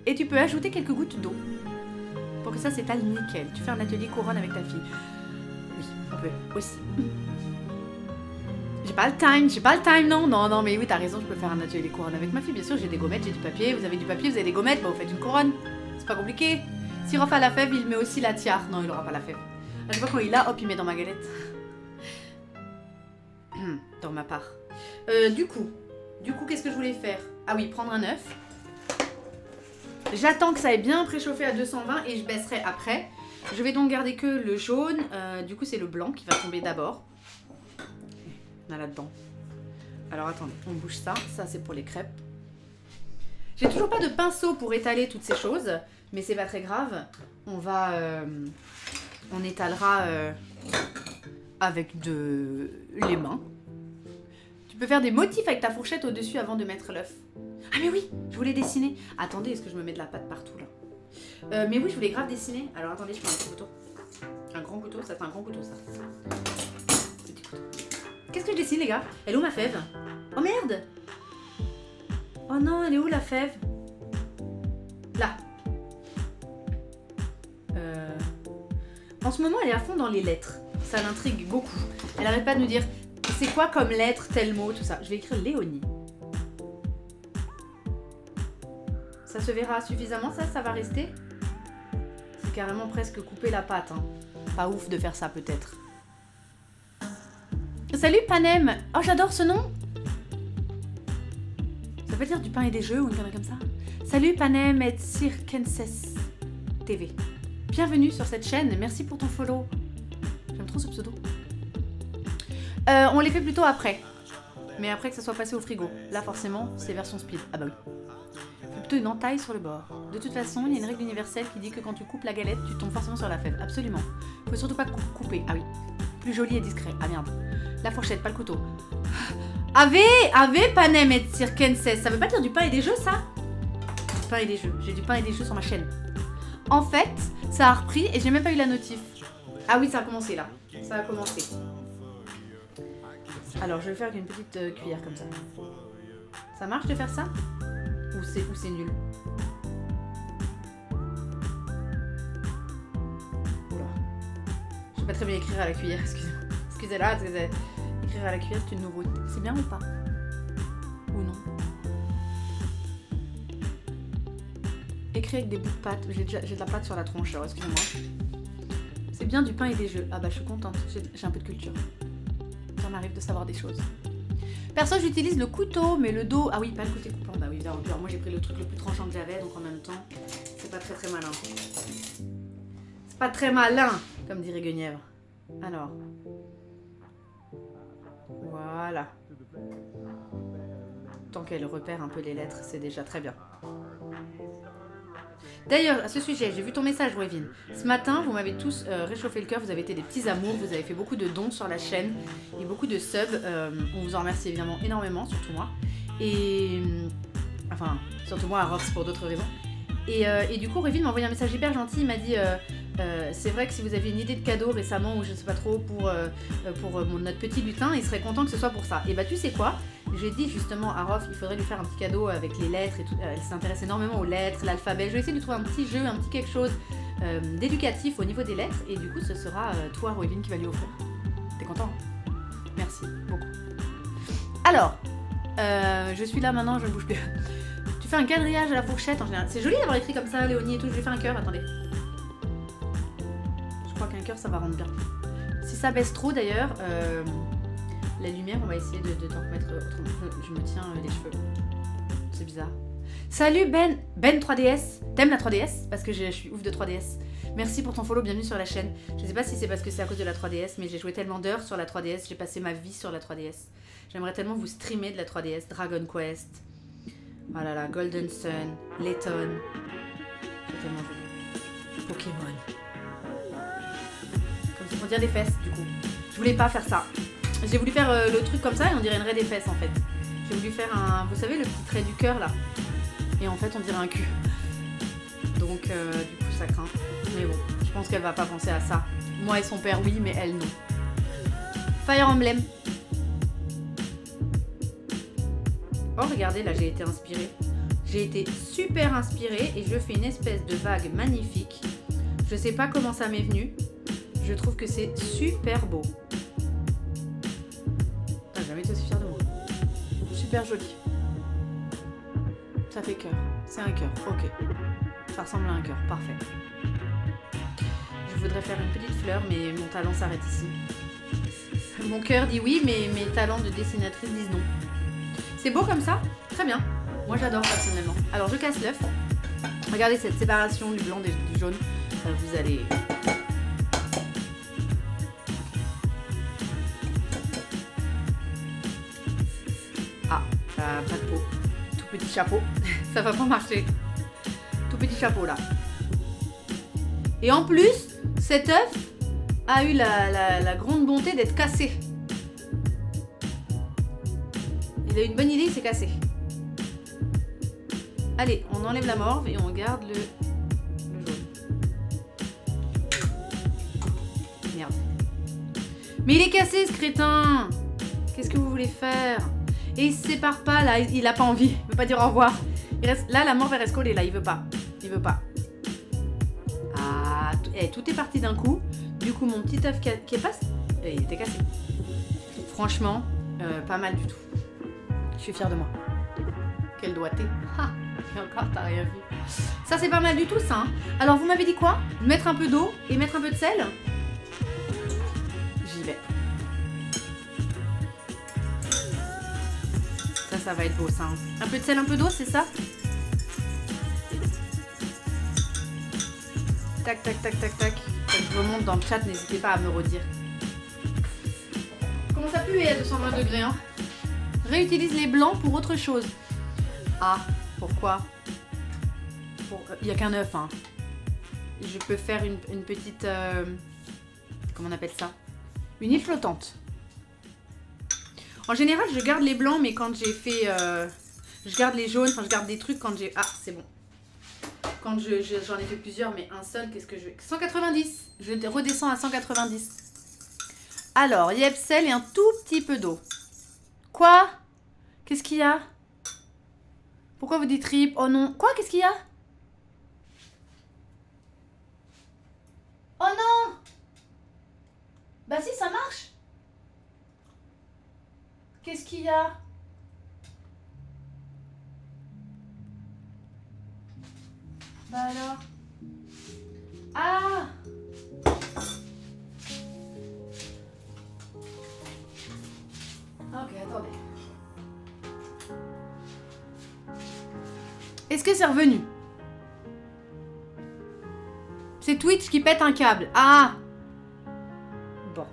A: Et tu peux ajouter quelques gouttes d'eau. Pour que ça s'étale nickel. Tu fais un atelier couronne avec ta fille. Oui, on peut aussi. J'ai pas le time, non, mais oui, t'as raison, je peux faire un atelier couronne avec ma fille, bien sûr, j'ai des gommettes, j'ai du papier, vous avez du papier, vous avez des gommettes, bah vous faites une couronne, c'est pas compliqué. Si Rof a la fève, il met aussi la tiare, non, il aura pas la fève. À chaque fois quand il a, hop, il met dans ma galette. Dans ma part. Du coup, qu'est-ce que je voulais faire? Ah oui, prendre un œuf. J'attends que ça ait bien préchauffé à 220 et je baisserai après. Je vais donc garder que le jaune, du coup c'est le blanc qui va tomber d'abord. On a là-dedans. Alors attendez, on bouge ça. Ça c'est pour les crêpes. J'ai toujours pas de pinceau pour étaler toutes ces choses, mais c'est pas très grave. On va, on étalera avec les mains. Tu peux faire des motifs avec ta fourchette au-dessus avant de mettre l'œuf. Ah mais oui, je voulais dessiner. Attendez, est-ce que je me mets de la pâte partout là? Mais oui, je voulais grave dessiner. Alors attendez, je prends un petit couteau. Un grand couteau, ça c'est un grand couteau ça. Petit couteau. Qu'est-ce que je dessine les gars? Elle est où ma fève? Oh merde! Oh non, elle est où la fève? Là. En ce moment, elle est à fond dans les lettres. Ça l'intrigue beaucoup. Elle arrête pas de nous dire c'est quoi comme lettre, tel mot, tout ça. Je vais écrire Léonie. Ça se verra suffisamment, ça va rester. C'est carrément presque couper la pâte. Hein. Pas ouf de faire ça, peut-être. Salut Panem. Oh, j'adore ce nom. Ça veut dire du pain et des jeux ou une connerie comme ça. Salut Panem et Circenses TV. Bienvenue sur cette chaîne, merci pour ton follow. J'aime trop ce pseudo. On les fait plutôt après. Mais après que ça soit passé au frigo. Là forcément, c'est version speed. Ah bah oui. Fais plutôt une entaille sur le bord. De toute façon, il y a une règle universelle qui dit que quand tu coupes la galette, tu tombes forcément sur la fève. Absolument. Faut surtout pas couper. Ah oui. Plus joli et discret. Ah merde. La fourchette, pas le couteau. Ave Panem et Circenses. Ça veut pas dire du pain et des jeux, ça? Du pain et des jeux. J'ai du pain et des jeux sur ma chaîne. En fait, ça a repris et j'ai même pas eu la notif. Ah oui, ça a commencé là. Ça a commencé. Alors, je vais faire avec une petite cuillère comme ça. Ça marche de faire ça? Ou c'est nul? Oula. Je sais pas très bien écrire à la cuillère, excusez-moi. Excusez-la, écrire à la cuillère, c'est une nouveauté. C'est bien ou pas? Ou non? Écrire avec des bouts de pâte. J'ai de la pâte sur la tronche, alors excusez-moi. C'est bien du pain et des jeux. Ah bah je suis contente, j'ai un peu de culture. Ça m'arrive de savoir des choses. Perso, j'utilise le couteau, mais le dos... Ah oui, pas le côté coupant. Bah oui, alors moi j'ai pris le truc le plus tranchant que j'avais, donc en même temps, c'est pas très malin. C'est pas très malin, comme dirait Guenièvre. Alors. Voilà. Tant qu'elle repère un peu les lettres, c'est déjà très bien. D'ailleurs, à ce sujet, j'ai vu ton message, Wavin. Ce matin, vous m'avez tous réchauffé le cœur, vous avez été des petits amours, vous avez fait beaucoup de dons sur la chaîne et beaucoup de subs. On vous en remercie évidemment énormément, surtout moi. Et... Enfin, surtout moi à Rox pour d'autres raisons. Et du coup, Wavin m'a envoyé un message hyper gentil, il m'a dit... c'est vrai que si vous avez une idée de cadeau récemment ou je sais pas trop pour notre petit lutin, il serait content que ce soit pour ça. Et bah tu sais quoi, j'ai dit justement à Rof, il faudrait lui faire un petit cadeau avec les lettres et tout. Elle s'intéresse énormément aux lettres, l'alphabet. Je vais essayer de lui trouver un petit jeu, un petit quelque chose d'éducatif au niveau des lettres. Et du coup ce sera toi Roivin qui va lui offrir. T'es content? Merci beaucoup. Alors, je suis là maintenant, je ne bouge plus. Tu fais un quadrillage à la fourchette en général. C'est joli d'avoir écrit comme ça Léonie et tout, je vais faire un cœur, attendez. Je crois qu'un cœur ça va rendre bien. Si ça baisse trop d'ailleurs, la lumière on va essayer de t'en remettre autrement. Je me tiens les cheveux. C'est bizarre. Salut Ben 3DS. T'aimes la 3DS? Parce que je suis ouf de 3DS. Merci pour ton follow, bienvenue sur la chaîne. Je sais pas si c'est parce que c'est à cause de la 3DS, mais j'ai joué tellement d'heures sur la 3DS, j'ai passé ma vie sur la 3DS. J'aimerais tellement vous streamer de la 3DS, Dragon Quest, oh là là, Golden Sun, Layton. C'est tellement joli. Pokémon. Comme c'est pour dire des fesses du coup. Je voulais pas faire ça. J'ai voulu faire le truc comme ça et on dirait une raie des fesses en fait. J'ai voulu faire un, vous savez le petit trait du cœur là. Et en fait on dirait un cul. Donc du coup ça craint. Mais bon, je pense qu'elle va pas penser à ça. Moi et son père oui, mais elle non. Fire Emblem. Oh regardez, là j'ai été inspirée. J'ai été super inspirée et je fais une espèce de vague magnifique. Je sais pas comment ça m'est venu. Je trouve que c'est super beau. J'ai jamais été aussi fière de moi. Super joli. Ça fait cœur. C'est un cœur, ok. Ça ressemble à un cœur, parfait. Je voudrais faire une petite fleur, mais mon talent s'arrête ici. Mon cœur dit oui, mais mes talents de dessinatrice disent non. C'est beau comme ça? Très bien. Moi j'adore personnellement. Alors je casse l'œuf. Regardez cette séparation du blanc et du jaune. Vous allez... Ah, pas de peau. Tout petit chapeau. Ça va pas marcher. Tout petit chapeau là. Et en plus, cet œuf a eu la grande bonté d'être cassé. Il a eu une bonne idée, il s'est cassé. Allez, on enlève la morve et on garde le jaune. Merde. Mais il est cassé ce crétin. Qu'est-ce que vous voulez faire? Et il se sépare pas là, il a pas envie. Il veut pas dire au revoir. Il reste... Là, la morve elle reste collée là, il veut pas. Il veut pas. Ah, tout est parti d'un coup. Du coup, mon petit œuf qui est passé, il était cassé. Franchement, pas mal du tout. Je suis fière de moi. Quel doigté. Ah, et encore, t'as rien vu. Ça, c'est pas mal du tout, ça. Hein. Alors, vous m'avez dit quoi? Mettre un peu d'eau et mettre un peu de sel? J'y vais. Ça va être beau, ça. Hein. Un peu de sel, un peu d'eau, c'est ça? Tac, tac, tac, tac, tac. Quand je remonte dans le chat, n'hésitez pas à me redire. Comment ça pue à 220 degrés, hein? Réutilise les blancs pour autre chose. Ah, pourquoi? Il n'y a qu'un œuf, hein. Je peux faire une petite... comment on appelle ça? Une île flottante. En général, je garde les blancs, mais quand j'ai fait... je garde les jaunes, enfin je garde des trucs quand j'ai... Ah, c'est bon. Quand j'en ai fait plusieurs, mais un seul, qu'est-ce que je... 190. Je redescends à 190. Alors, yep, sel et un tout petit peu d'eau. Quoi? Qu'est-ce qu'il y a? Pourquoi vous dites rip? Oh non. Quoi? Qu'est-ce qu'il y a? Oh non! Bah si, ça marche. Qu'est-ce qu'il y a? Bah alors? Ah! Ok, attendez. Est-ce que c'est revenu? C'est Twitch qui pète un câble. Ah! Bon.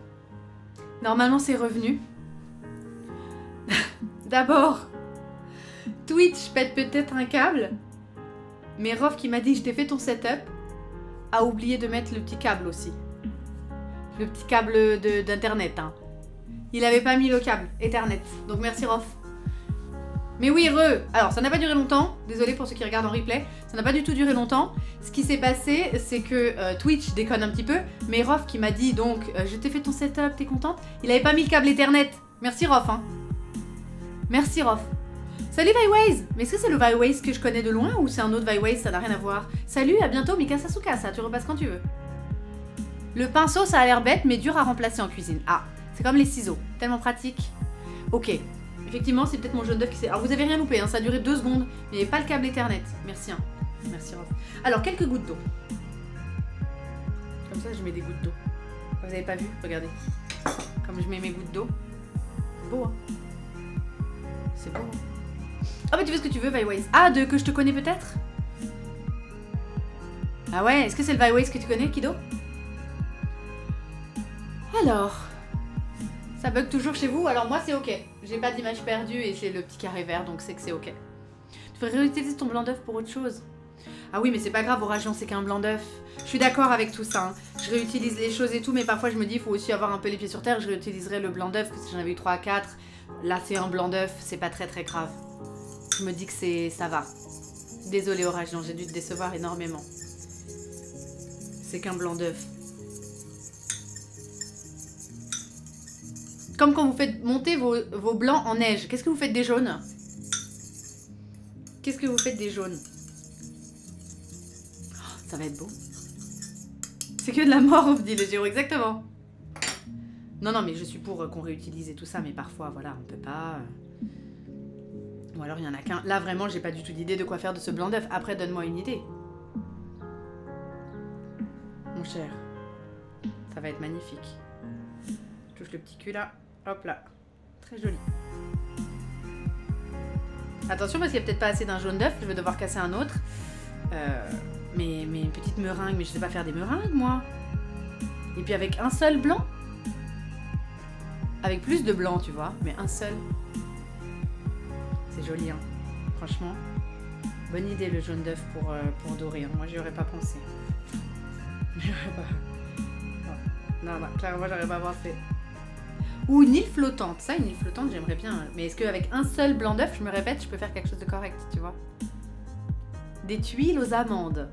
A: Normalement, c'est revenu. D'abord, Twitch pète peut-être un câble. Mais Rof qui m'a dit je t'ai fait ton setup a oublié de mettre le petit câble aussi. Le petit câble d'internet. Hein. Il avait pas mis le câble Ethernet. Donc merci Rof. Mais oui, alors ça n'a pas duré longtemps. Désolé pour ceux qui regardent en replay. Ça n'a pas du tout duré longtemps. Ce qui s'est passé, c'est que Twitch déconne un petit peu. Mais Rof qui m'a dit donc je t'ai fait ton setup, t'es contente? Il avait pas mis le câble Ethernet. Merci Rof. Hein. Merci Rof. Salut Viways! Mais est-ce que c'est le Viways que je connais de loin ou c'est un autre Viways? Ça n'a rien à voir. Salut, à bientôt Mikasa Tsukasa, tu repasses quand tu veux. Le pinceau, ça a l'air bête mais dur à remplacer en cuisine. Ah, c'est comme les ciseaux, tellement pratique. Ok, effectivement c'est peut-être mon jaune d'œuf qui s'est... Alors vous avez rien loupé, hein, ça a duré 2 secondes. Mais il n'y avait pas le câble Ethernet. Merci, hein. Merci Rof. Alors quelques gouttes d'eau. Comme ça je mets des gouttes d'eau. Vous avez pas vu? Regardez. Comme je mets mes gouttes d'eau. C'est beau, hein. C'est beau, hein. Ah bah tu fais ce que tu veux, Viways. Ah, que je te connais peut-être? Ah ouais, est-ce que c'est le Viways que tu connais, Kido? Alors... Ça bug toujours chez vous? Alors moi c'est ok. J'ai pas d'image perdue et j'ai le petit carré vert, donc c'est que c'est ok. Tu devrais réutiliser ton blanc d'œuf pour autre chose. Ah oui, mais c'est pas grave, Oragion, c'est qu'un blanc d'œuf. Je suis d'accord avec tout ça. Hein. Je réutilise les choses et tout, mais parfois je me dis, il faut aussi avoir un peu les pieds sur terre. Je réutiliserai le blanc d'œuf, parce que j'en avais eu 3 à 4. Là c'est un blanc d'œuf, c'est pas très très grave. Je me dis que ça va. Désolée Oragion, j'ai dû te décevoir énormément. C'est qu'un blanc d'œuf. Comme quand vous faites monter vos blancs en neige. Qu'est-ce que vous faites des jaunes? Qu'est-ce que vous faites des jaunes? Oh, ça va être beau. C'est que de la mort, on dit le Géo, exactement. Non, non, mais je suis pour qu'on réutilise et tout ça, mais parfois, voilà, on peut pas... Ou alors il y en a qu'un. Là vraiment j'ai pas du tout d'idée de quoi faire de ce blanc d'œuf. Après donne-moi une idée. Mon cher. Ça va être magnifique. Je touche le petit cul là. Hop là. Très joli. Attention parce qu'il n'y a peut-être pas assez d'un jaune d'œuf. Je vais devoir casser un autre. Mais une petite meringue. Mais je sais pas faire des meringues moi. Et puis avec un seul blanc. Avec plus de blanc tu vois. Mais un seul. C'est joli, hein. Franchement. Bonne idée, le jaune d'œuf pour dorer. Hein. Moi, j'y aurais pas pensé. J'aurais pas... Non, clairement, j'aurais pas pensé. Ou une île flottante. Ça, une île flottante, j'aimerais bien. Mais est-ce qu'avec un seul blanc d'œuf, je me répète, je peux faire quelque chose de correct, tu vois? Des tuiles aux amandes.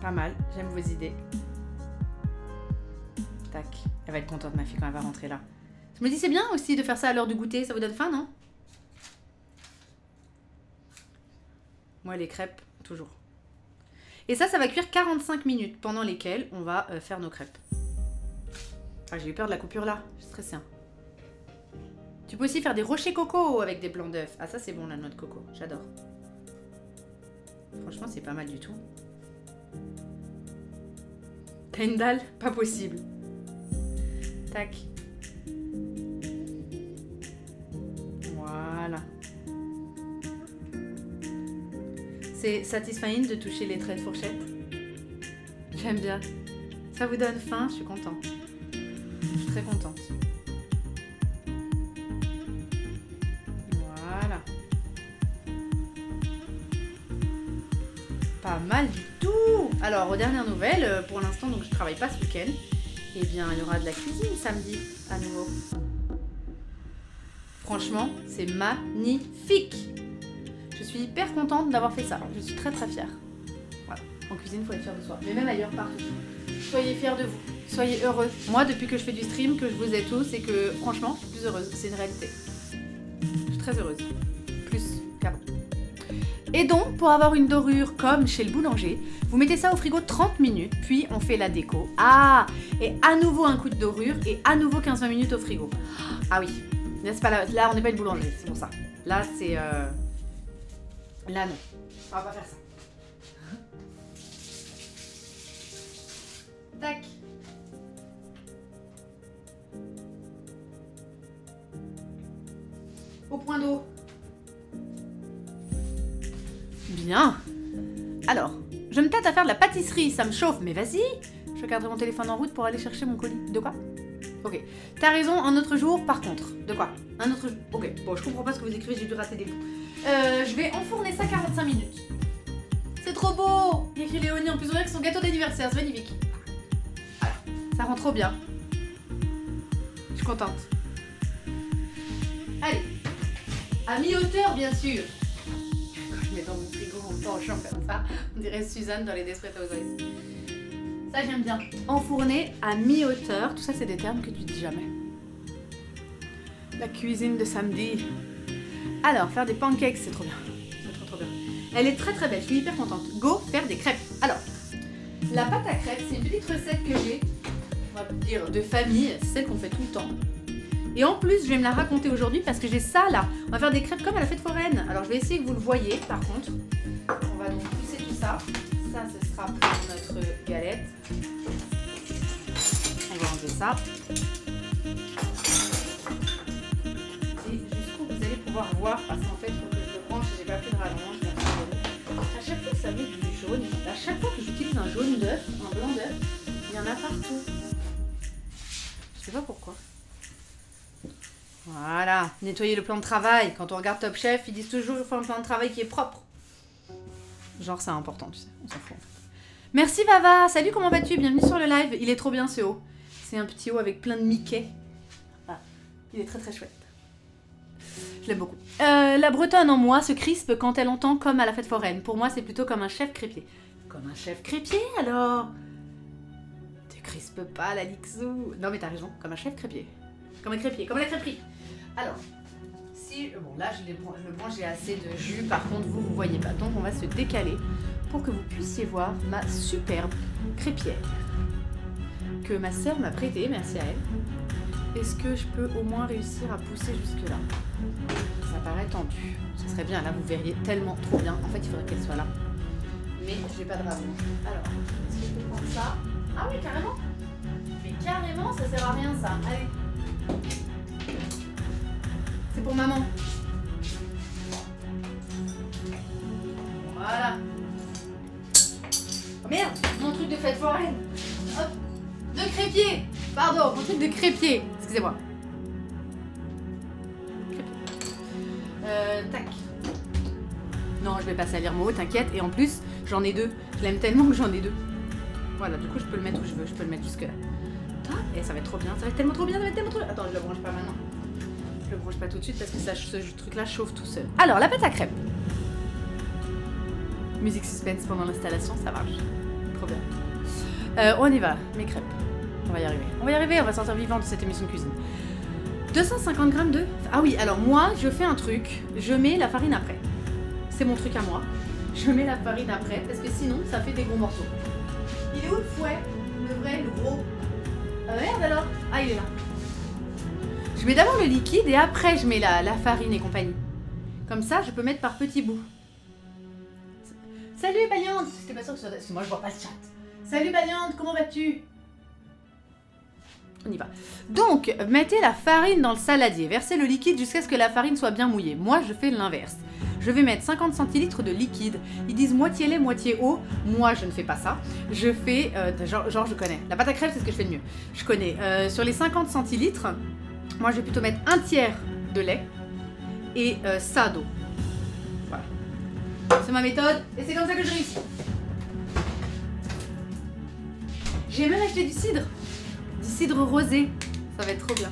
A: Pas mal. J'aime vos idées. Tac. Elle va être contente, ma fille, quand elle va rentrer là. Je me dis, c'est bien aussi de faire ça à l'heure du goûter. Ça vous donne faim, non? Moi, les crêpes, toujours. Et ça va cuire 45 minutes, pendant lesquelles on va faire nos crêpes. Ah, j'ai eu peur de la coupure là, je suis stressée. Hein. Tu peux aussi faire des rochers coco avec des blancs d'œufs. Ah ça c'est bon la noix de coco, j'adore. Franchement c'est pas mal du tout. T'as une dalle? Pas possible. Tac. Voilà. C'est satisfying de toucher les traits de fourchette. J'aime bien. Ça vous donne faim, je suis contente. Je suis très contente. Voilà. Pas mal du tout. Alors, aux dernières nouvelles, pour l'instant, donc je travaille pas ce week-end. Eh bien, il y aura de la cuisine samedi, à nouveau. Franchement, c'est magnifique. Je suis hyper contente d'avoir fait ça. Je suis très très fière. Voilà. En cuisine, il faut être fier de soi. Mais même ailleurs, partout. Soyez fiers de vous. Soyez heureux. Moi, depuis que je fais du stream, que je vous ai tous, et que franchement, je suis plus heureuse. C'est une réalité. Je suis très heureuse. Plus qu'avant. Et donc, pour avoir une dorure comme chez le boulanger, vous mettez ça au frigo 30 minutes, puis on fait la déco. Ah! Et à nouveau un coup de dorure, et à nouveau 15-20 minutes au frigo. Ah oui. Là, pas là on n'est pas une boulangerie, c'est pour ça. Là, c'est... Là, non. On va pas faire ça. Tac. Au point d'eau. Bien. Alors, je me tâte à faire de la pâtisserie, ça me chauffe, mais vas-y. Je regarderai mon téléphone en route pour aller chercher mon colis. De quoi? Ok. T'as raison, un autre jour, par contre. De quoi? Un autre jour. Ok. Bon, je comprends pas ce que vous écrivez, j'ai dû rater des bouts. Je vais enfourner ça 45 minutes. C'est trop beau! Il y a écrit Léonie en plus, on dirait que son gâteau d'anniversaire, c'est magnifique. Voilà. Ça rend trop bien. Je suis contente. Allez. À mi-hauteur, bien sûr. Quand je mets dans mon frigo en penchant comme ça, on dirait Suzanne dans les Desperate Housewives. Ça, j'aime bien. Enfourner à mi-hauteur, tout ça, c'est des termes que tu dis jamais. La cuisine de samedi. Alors, faire des pancakes, c'est trop bien. C'est trop trop bien. Elle est très très belle, je suis hyper contente. Go, faire des crêpes. Alors, la pâte à crêpes, c'est une petite recette que j'ai, on va dire, de famille. C'est celle qu'on fait tout le temps. Et en plus, je vais me la raconter aujourd'hui parce que j'ai ça là. On va faire des crêpes comme à la fête foraine. Alors, je vais essayer que vous le voyez, par contre. On va donc pousser tout ça. Ça, ce sera pour notre galette. On va enlever ça. Pouvoir voir parce qu'en fait il faut que je le branche, j'ai pas pris de rallonge. À chaque fois que ça met du jaune, à chaque fois que j'utilise un jaune d'œuf, un blanc d'œuf, il y en a partout. Je sais pas pourquoi. Voilà, nettoyer le plan de travail. Quand on regarde Top Chef, ils disent toujours qu'il faut un plan de travail qui est propre. Genre c'est important, tu sais, on s'en fout en fait. Merci Vava, salut, comment vas-tu? Bienvenue sur le live, il est trop bien ce haut. C'est un petit haut avec plein de Mickey. Ah, il est très très chouette. Je l'aime beaucoup. La bretonne en moi se crispe quand elle entend comme à la fête foraine. Pour moi, c'est plutôt comme un chef crépier. Comme un chef crépier, alors? Te crispe pas, la Lixou. Non, mais t'as raison, comme un chef crépier. Comme un crépier, comme la crêperie. Alors, si... Bon, là, je le branche, j'ai assez de jus. Par contre, vous voyez pas. Donc, on va se décaler pour que vous puissiez voir ma superbe crêpière. Que ma sœur m'a prêtée, merci à elle. Est-ce que je peux au moins réussir à pousser jusque là? Ça paraît tendu. Ça serait bien, là vous verriez tellement trop bien. En fait, il faudrait qu'elle soit là. Mais j'ai pas de rallonge. Alors, est-ce que je peux prendre ça? Ah oui, carrément. Mais carrément, ça sert à rien ça. Allez. C'est pour maman. Voilà. Oh merde, mon truc de fête foraine. Hop. De crépier. Pardon, mon truc de crépier. Excusez-moi. Tac. Non, je vais pas salir mon haut, t'inquiète. Et en plus, j'en ai deux. Je l'aime tellement que j'en ai deux. Voilà, du coup, je peux le mettre où je veux. Je peux le mettre jusque là. Et ça va être trop bien. Ça va être tellement trop bien. Ça va être tellement trop bien. Attends, je le branche pas maintenant. Je le branche pas tout de suite parce que ça, ce truc-là chauffe tout seul. Alors, la pâte à crêpes. Musique suspense pendant l'installation, ça marche. Trop bien. On y va, mes crêpes. On va y arriver. On va y arriver, on va sortir vivant de cette émission de cuisine. 250 g de... Ah oui, alors moi, je fais un truc. Je mets la farine après. C'est mon truc à moi. Je Je mets la farine après, parce que sinon, ça fait des gros morceaux. Il est où le fouet? Le vrai, le gros? Merde alors. Ah, il est là. Je mets d'abord le liquide et après je mets la farine et compagnie. Comme ça, je peux mettre par petits bouts. Salut Valiante. C'était pas sûr que ce soit... Parce que moi je vois pas le chat. Salut Valiante, comment vas-tu? On y va. Donc, mettez la farine dans le saladier. Versez le liquide jusqu'à ce que la farine soit bien mouillée. Moi, je fais l'inverse. Je vais mettre 50 centilitres de liquide. Ils disent moitié lait, moitié eau. Moi, je ne fais pas ça. Je fais... genre, je connais. La pâte à crêpes, c'est ce que je fais de mieux. Je connais. Sur les 50 centilitres, moi, je vais plutôt mettre un tiers de lait et ça d'eau. Voilà. C'est ma méthode et c'est comme ça que je réussis. J'ai même acheté du cidre. Du cidre rosé. Ça va être trop bien.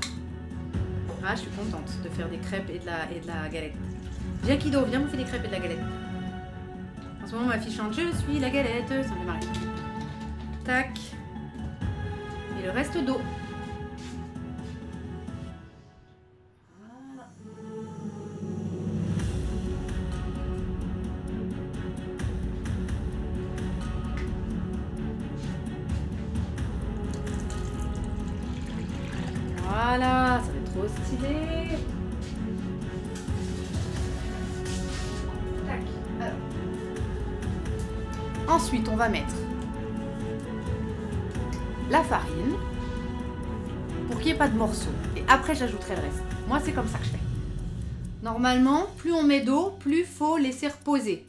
A: Ah, je suis contente de faire des crêpes et de la galette. Viens Kido, viens me faire des crêpes et de la galette. En ce moment, ma fille chante « Je suis la galette », ça me fait marrer. Tac. Et le reste d'eau. Voilà, ça va être trop stylé. Tac. Alors. Ensuite, on va mettre la farine pour qu'il n'y ait pas de morceaux. Et après, j'ajouterai le reste. Moi, c'est comme ça que je fais. Normalement, plus on met d'eau, plus faut laisser reposer.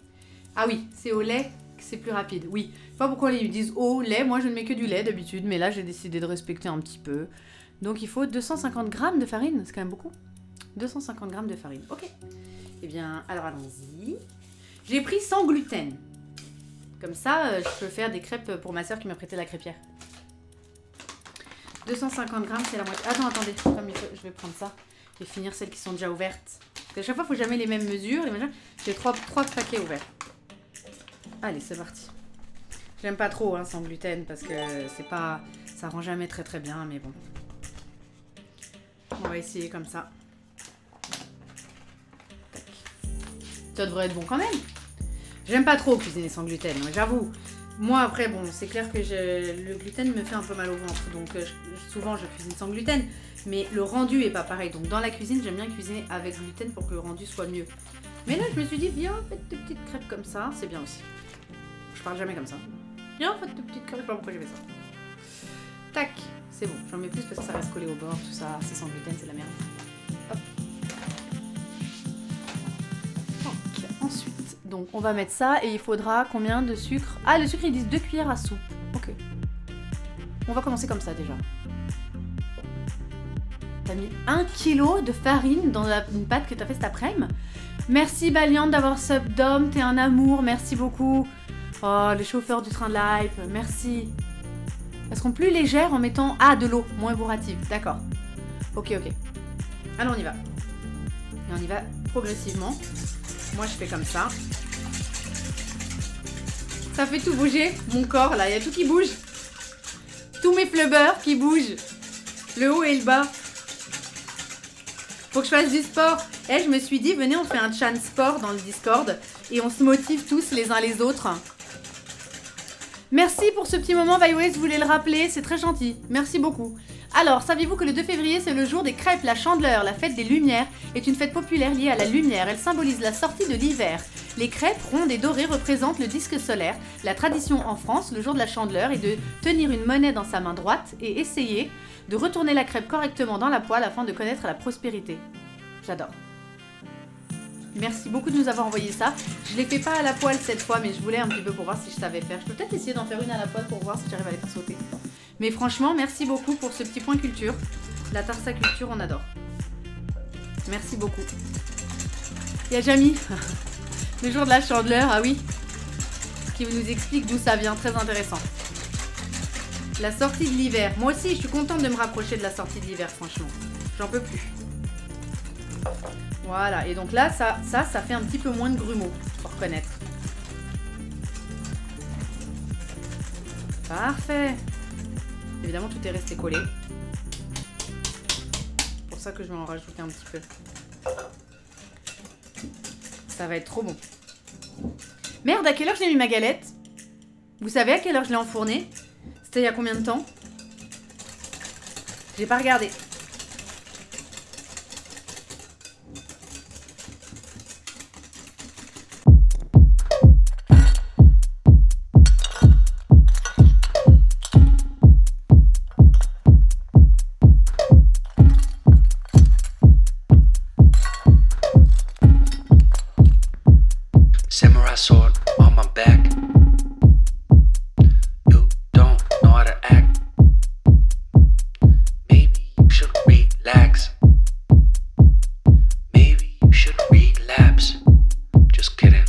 A: Ah oui, c'est au lait que c'est plus rapide. Oui, je sais pas pourquoi ils disent eau, lait. Moi, je ne mets que du lait d'habitude, mais là, j'ai décidé de respecter un petit peu. Donc il faut 250 grammes de farine, c'est quand même beaucoup. 250 grammes de farine, ok. Eh bien, alors allons-y. J'ai pris sans gluten. Comme ça, je peux faire des crêpes pour ma soeur qui m'a prêté la crêpière. 250 grammes, c'est la moitié. Attendez, comme je vais prendre ça et finir celles qui sont déjà ouvertes. Parce qu'à chaque fois, il ne faut jamais les mêmes mesures. J'ai trois paquets ouverts. Allez, c'est parti. J'aime pas trop hein, sans gluten parce que c'est pas, ça rend jamais très très bien, mais bon. On va essayer comme ça. Tac. Ça devrait être bon quand même. J'aime pas trop cuisiner sans gluten, j'avoue. Moi après, bon, c'est clair que le gluten me fait un peu mal au ventre. Donc souvent je cuisine sans gluten. Mais le rendu est pas pareil. Donc dans la cuisine, j'aime bien cuisiner avec gluten pour que le rendu soit mieux. Mais là, je me suis dit, viens, faites des petites crêpes comme ça. C'est bien aussi. Je parle jamais comme ça. Viens, faites des petites crêpes. Je sais pas pourquoi j'ai fait ça. Tac. C'est bon, j'en mets plus parce que ça reste collé au bord, tout ça, c'est sans gluten, c'est la merde. Hop. Ok, ensuite, donc on va mettre ça et il faudra combien de sucre? Ah, le sucre ils disent 2 cuillères à soupe. Ok. On va commencer comme ça déjà. T'as mis 1 kg de farine dans une pâte que t'as fait cet après-midi. Merci Baliante d'avoir sub Dom, t'es un amour, merci beaucoup. Oh, le chauffeur du train de la hype, merci. Elles seront plus légères en mettant de l'eau, moins bourrative. D'accord. Ok, ok. Alors on y va. Et on y va progressivement. Moi je fais comme ça. Ça fait tout bouger, mon corps là. Il y a tout qui bouge. Tous mes flubbers qui bougent. Le haut et le bas. Faut que je fasse du sport. Je me suis dit, venez, on fait un chan sport dans le Discord. Et on se motive tous les uns les autres. Merci pour ce petit moment, Byways, je voulais le rappeler, c'est très gentil. Merci beaucoup. Alors, saviez-vous que le 2 février, c'est le jour des crêpes, la Chandeleur, la fête des Lumières, est une fête populaire liée à la lumière. Elle symbolise la sortie de l'hiver. Les crêpes rondes et dorées représentent le disque solaire. La tradition en France, le jour de la Chandeleur, est de tenir une monnaie dans sa main droite et essayer de retourner la crêpe correctement dans la poêle afin de connaître la prospérité. J'adore. Merci beaucoup de nous avoir envoyé ça. Je ne les fais pas à la poêle cette fois, mais je voulais un petit peu pour voir si je savais faire. Je peux peut-être essayer d'en faire une à la poêle pour voir si j'arrive à les faire sauter. Mais franchement, merci beaucoup pour ce petit point culture. La tarsa culture, on adore. Merci beaucoup. Il y a Jamie. Le jour de la Chandeleur, ah oui. Qui nous explique d'où ça vient, très intéressant. La sortie de l'hiver. Moi aussi, je suis contente de me rapprocher de la sortie de l'hiver, franchement. J'en peux plus. Voilà, et donc là, ça fait un petit peu moins de grumeaux, faut reconnaître. Parfait. Évidemment, tout est resté collé. C'est pour ça que je vais en rajouter un petit peu. Ça va être trop bon. Merde, à quelle heure j'ai mis ma galette? Vous savez à quelle heure je l'ai enfournée? C'était il y a combien de temps? J'ai pas regardé.
B: Samurai sword on my back. You don't know how to act. Maybe you should relax. Maybe you should relapse. Just kidding.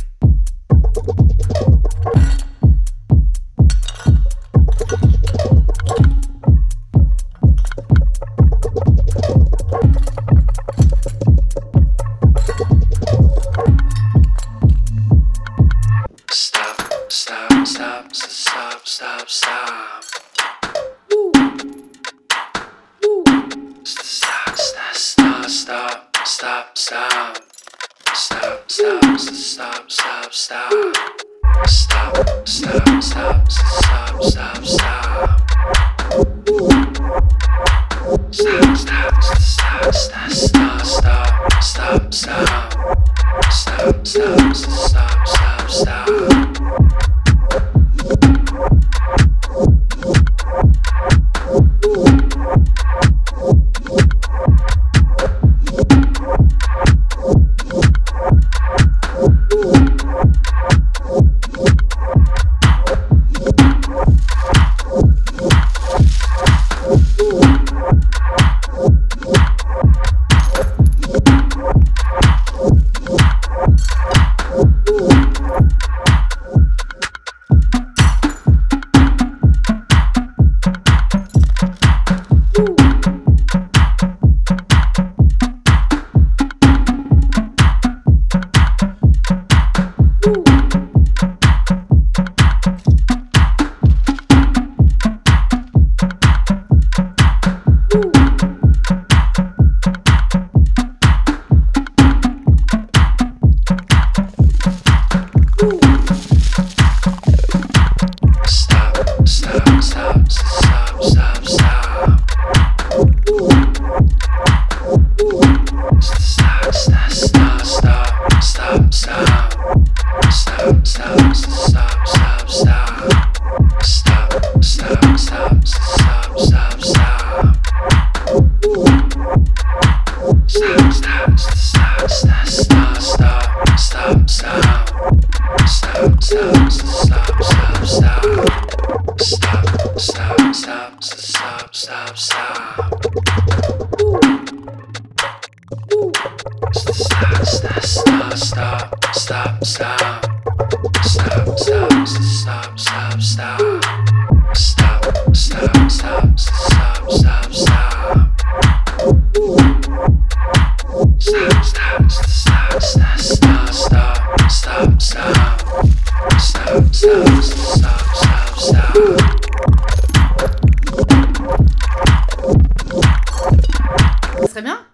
A: Ce serait bien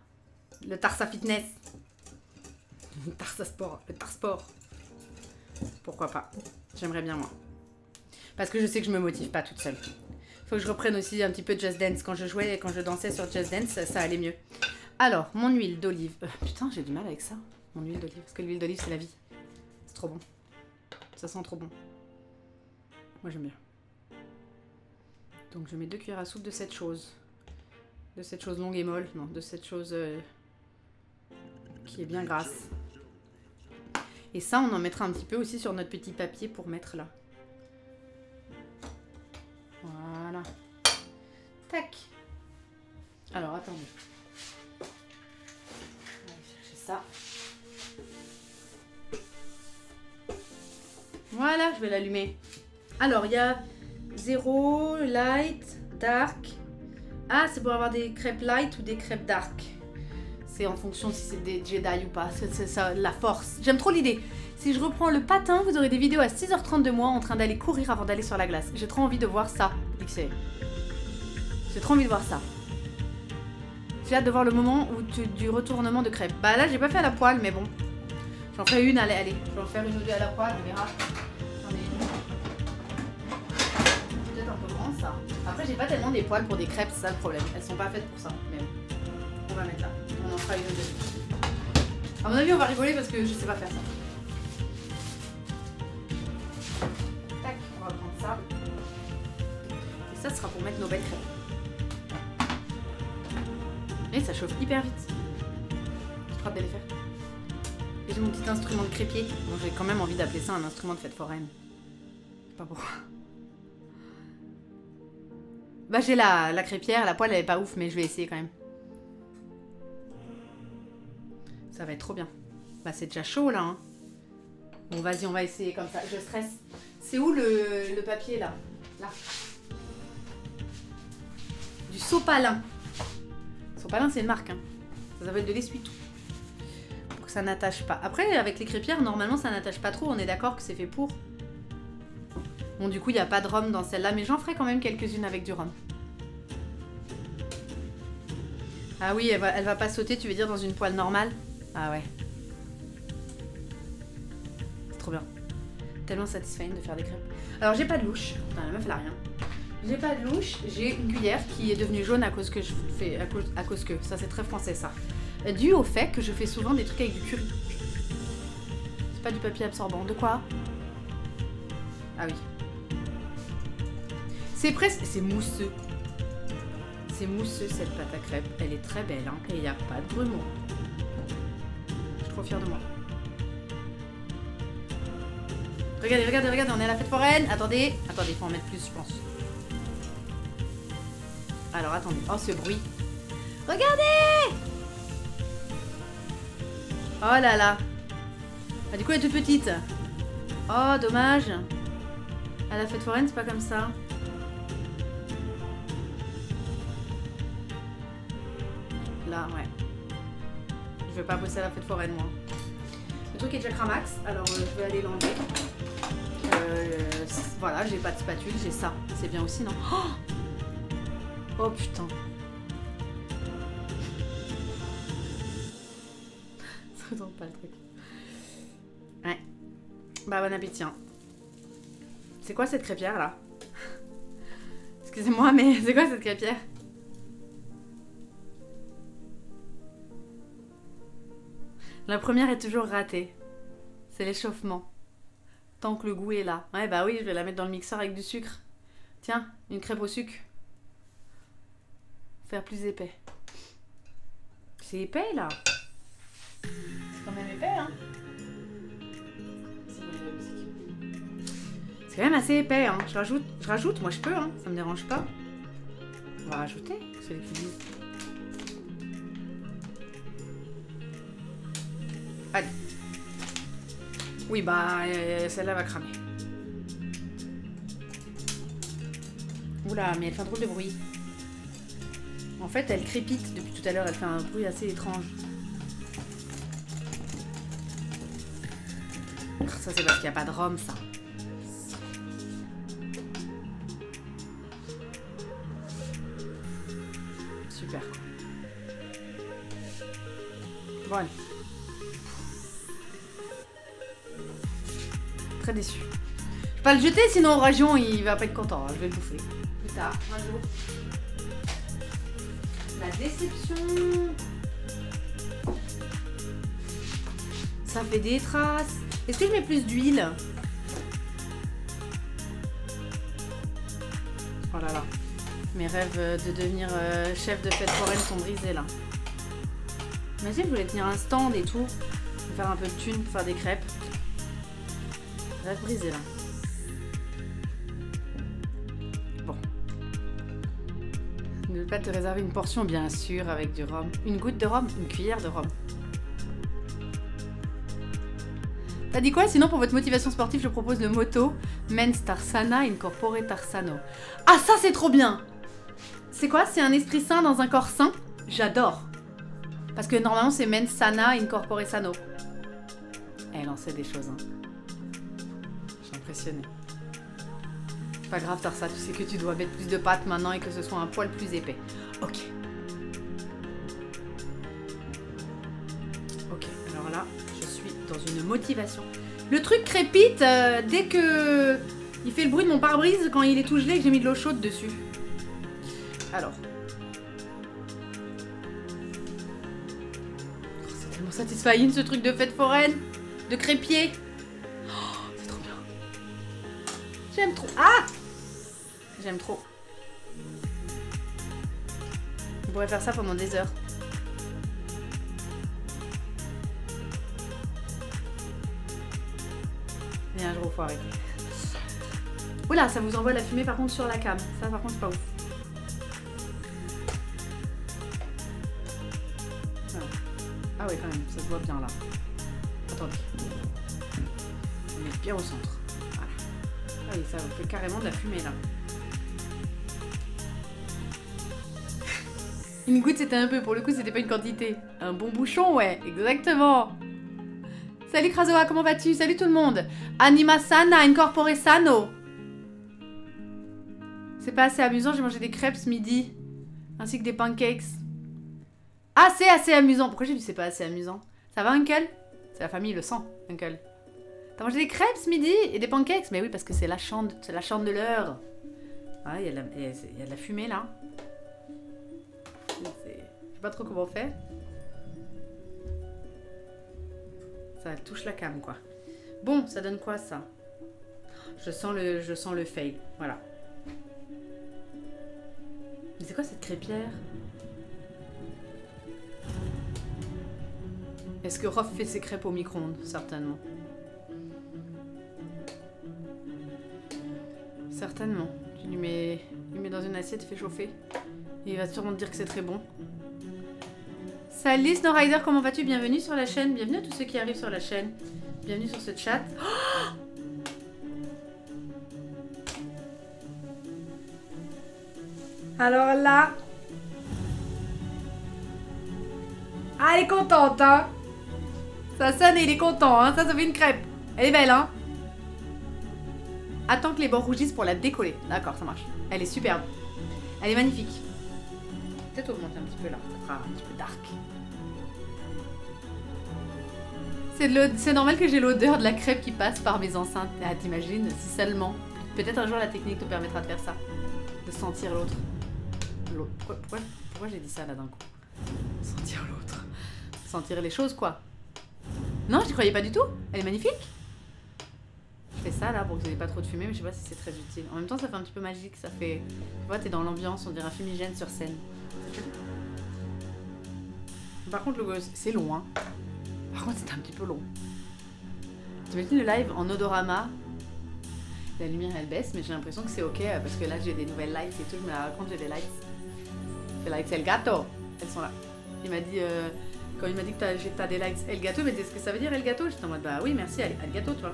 A: le Tarsa Fitness. Le Tarsa Sport. Le Tar Sport. Pourquoi pas? J'aimerais bien moi. Parce que je sais que je me motive pas toute seule. Faut que je reprenne aussi un petit peu de Just Dance. Quand je jouais et quand je dansais sur Just Dance, ça allait mieux. Alors, mon huile d'olive. Putain, j'ai du mal avec ça. Mon huile d'olive. Parce que l'huile d'olive, c'est la vie. C'est trop bon. Ça sent trop bon. Moi, j'aime bien. Donc, je mets 2 cuillères à soupe de cette chose. De cette chose longue et molle. Non, de cette chose qui est bien grasse. Et ça, on en mettra un petit peu aussi sur notre petit papier pour mettre là. Voilà. Tac. Alors, attendez. On va aller chercher ça. Voilà, je vais l'allumer. Alors, il y a 0, light, dark. Ah, c'est pour avoir des crêpes light ou des crêpes dark. C'est en fonction si c'est des Jedi ou pas. C'est ça, la force. J'aime trop l'idée. Si je reprends le patin, vous aurez des vidéos à 6h30 de moi en train d'aller courir avant d'aller sur la glace. J'ai trop envie de voir ça, XC. J'ai trop envie de voir ça. J'ai hâte de voir le moment où du retournement de crêpes. Bah là, j'ai pas fait à la poêle, mais bon. J'en ferai une, allez. Je vais en faire une ou deux à la fois, on verra. J'en ai une. Peut-être un peu grand ça. Après, j'ai pas tellement des poils pour des crêpes, c'est ça le problème. Elles sont pas faites pour ça, mais on va mettre là. On en fera une ou deux. À mon avis, on va rigoler parce que je sais pas faire ça. Tac, on va prendre ça. Et ça sera pour mettre nos belles crêpes. Et ça chauffe hyper vite. Je frappe de les faire. Et j'ai mon petit instrument de crépier. Bon, j'ai quand même envie d'appeler ça un instrument de fête foraine. Je sais pas pourquoi. Bah j'ai la crêpière, la poêle elle est pas ouf, mais je vais essayer quand même. Ça va être trop bien. Bah c'est déjà chaud là. Hein. Bon vas-y, on va essayer comme ça. Je stresse. C'est où le papier là? Là. Du sopalin. Sopalin c'est une marque. Hein. Ça s'appelle de l'essuie-tout. Pour que ça n'attache pas. Après avec les crêpières, normalement ça n'attache pas trop. On est d'accord que c'est fait pour. Bon, du coup, il n'y a pas de rhum dans celle-là, mais j'en ferai quand même quelques-unes avec du rhum. Ah oui, elle va pas sauter, tu veux dire, dans une poêle normale? Ah ouais. C'est trop bien. Tellement satisfying de faire des crêpes. Alors, j'ai pas de louche. Putain, la meuf, elle a rien. J'ai pas de louche. J'ai une cuillère qui est devenue jaune à cause que je fais... À cause que... Ça, c'est très français, ça. Dû au fait que je fais souvent des trucs avec du curry. C'est pas du papier absorbant. De quoi? Ah oui. C'est presque... C'est mousseux. C'est mousseux cette pâte à crêpes. Elle est très belle, hein. Et il n'y a pas de grumeaux. Je suis trop fière de moi. Regardez, regardez, regardez, on est à la fête foraine. Attendez, il faut en mettre plus, je pense. Alors, attendez. Oh, ce bruit. Regardez! Oh là là. Ah, du coup, elle est toute petite. Oh, dommage. À la fête foraine, c'est pas comme ça. Là, ouais. Je vais pas bosser à la fête foraine, moi. Le truc est déjà cramax, alors je vais aller l'enlever. Voilà, j'ai pas de spatule, j'ai ça. C'est bien aussi, non? Oh putain. Ça retourne pas le truc. Ouais. Bah, bon appétit, hein. C'est quoi cette crêpière, là? Excusez-moi, mais c'est quoi cette crêpière? La première est toujours ratée. C'est l'échauffement. Tant que le goût est là. Ouais, bah oui, je vais la mettre dans le mixeur avec du sucre. Tiens, une crêpe au sucre. Faire plus épais. C'est épais, là. C'est quand même épais, hein. C'est quand même assez épais, hein. Je rajoute, moi je peux, hein. Ça me dérange pas. On va rajouter, c'est les cuisines. Allez. Oui, bah, celle-là va cramer. Oula, mais elle fait un drôle de bruit. En fait, elle crépite depuis tout à l'heure. Elle fait un bruit assez étrange. Ça, c'est parce qu'il n'y a pas de rhum, ça. Super. Bon, allez. Très déçu. Je vais pas le jeter, sinon Rajon il va pas être content. Je vais le bouffer. Plus tard, un jour. La déception. Ça fait des traces. Est-ce que je mets plus d'huile? Oh là là. Mes rêves de devenir chef de fête foraine sont brisés là. Imagine, je voulais tenir un stand et tout. Faire un peu de thunes pour faire des crêpes. Rêve brisé là. Bon. Ne pas te réserver une portion, bien sûr, avec du rhum. Une goutte de rhum, une cuillère de rhum. T'as dit quoi? Sinon, pour votre motivation sportive, je propose le motto Mens Tarsana Incorpore Tarsano. Ah, ça, c'est trop bien! C'est quoi? C'est un esprit sain dans un corps sain? J'adore! Parce que normalement, c'est Mens Sana Incorpore Sano. Elle en sait des choses, hein. Impressionné. Pas grave, Tarsa, tu sais que tu dois mettre plus de pâte maintenant et que ce soit un poil plus épais. Ok. Ok, alors là, je suis dans une motivation. Le truc crépite dès que il fait le bruit de mon pare-brise quand il est tout gelé et que j'ai mis de l'eau chaude dessus. Alors. Oh, c'est tellement satisfying ce truc de fête foraine, de crépier. Oh, c'est trop bien. J'aime trop. Ah! J'aime trop. On pourrait faire ça pendant des heures. Viens, je refoire avec. Oula, ça vous envoie la fumée par contre sur la cam. Ça par contre c'est pas ouf. Voilà. Ah ouais quand même, ça se voit bien là. Attendez. On met bien au centre. Voilà. Ah oui, ça fait carrément de la fumée là. Une goutte c'était un peu, pour le coup c'était pas une quantité. Un bon bouchon, ouais, exactement. Salut Krasoa, comment vas-tu? Salut tout le monde. Anima sana, incorpore sano. C'est pas assez amusant, j'ai mangé des crêpes ce midi. Ainsi que des pancakes. Ah, c'est assez amusant. Pourquoi j'ai dit c'est pas assez amusant? Ça va, Uncle? C'est la famille, le sang, Uncle. T'as mangé des crêpes ce midi et des pancakes? Mais oui, parce que c'est la chandeleur. Ah, il y a de la fumée là. Je sais pas trop comment faire. Ça touche la cam, quoi. Bon, ça donne quoi, ça? Je sens le fail. Voilà. Mais c'est quoi cette crêpière? Est-ce que Rof fait ses crêpes au micro-ondes? Certainement. Certainement. Tu lui mets dans une assiette, fais chauffer. Et il va sûrement te dire que c'est très bon. Salut Snowrider, comment vas-tu? Bienvenue sur la chaîne. Bienvenue à tous ceux qui arrivent sur la chaîne. Bienvenue sur ce chat. Oh, alors là... Ah, elle est contente, hein. Ça sonne et il est content, hein. Ça fait une crêpe. Elle est belle, hein. Attends que les bords rougissent pour la décoller. D'accord, ça marche. Elle est superbe. Elle est magnifique. Peut-être augmenter un petit peu là. Ça fera un petit peu dark. C'est normal que j'ai l'odeur de la crêpe qui passe par mes enceintes. Ah, t'imagines, si seulement. Peut-être un jour la technique te permettra de faire ça. De sentir l'autre. Pourquoi j'ai dit ça là d'un coup? Sentir l'autre. Sentir les choses, quoi. Non, j'y croyais pas du tout. Elle est magnifique. Je fais ça là pour que vous n'ayez pas trop de fumée, mais je sais pas si c'est très utile. En même temps, ça fait un petit peu magique. Ça fait. Tu vois, t'es dans l'ambiance, on dirait un fumigène sur scène. Par contre, c'est long, hein. Par contre, c'était un petit peu long. T'imagines le live en odorama? La lumière elle baisse, mais j'ai l'impression que c'est ok parce que là j'ai des nouvelles lights et tout. Je me la raconte, j'ai des lights. Les lights El Gato, elles sont là. Il m'a dit, quand il m'a dit que t'as des lights El Gato, mais est-ce que ça veut dire El Gato? J'étais en mode bah oui, merci, El Gato, tu vois.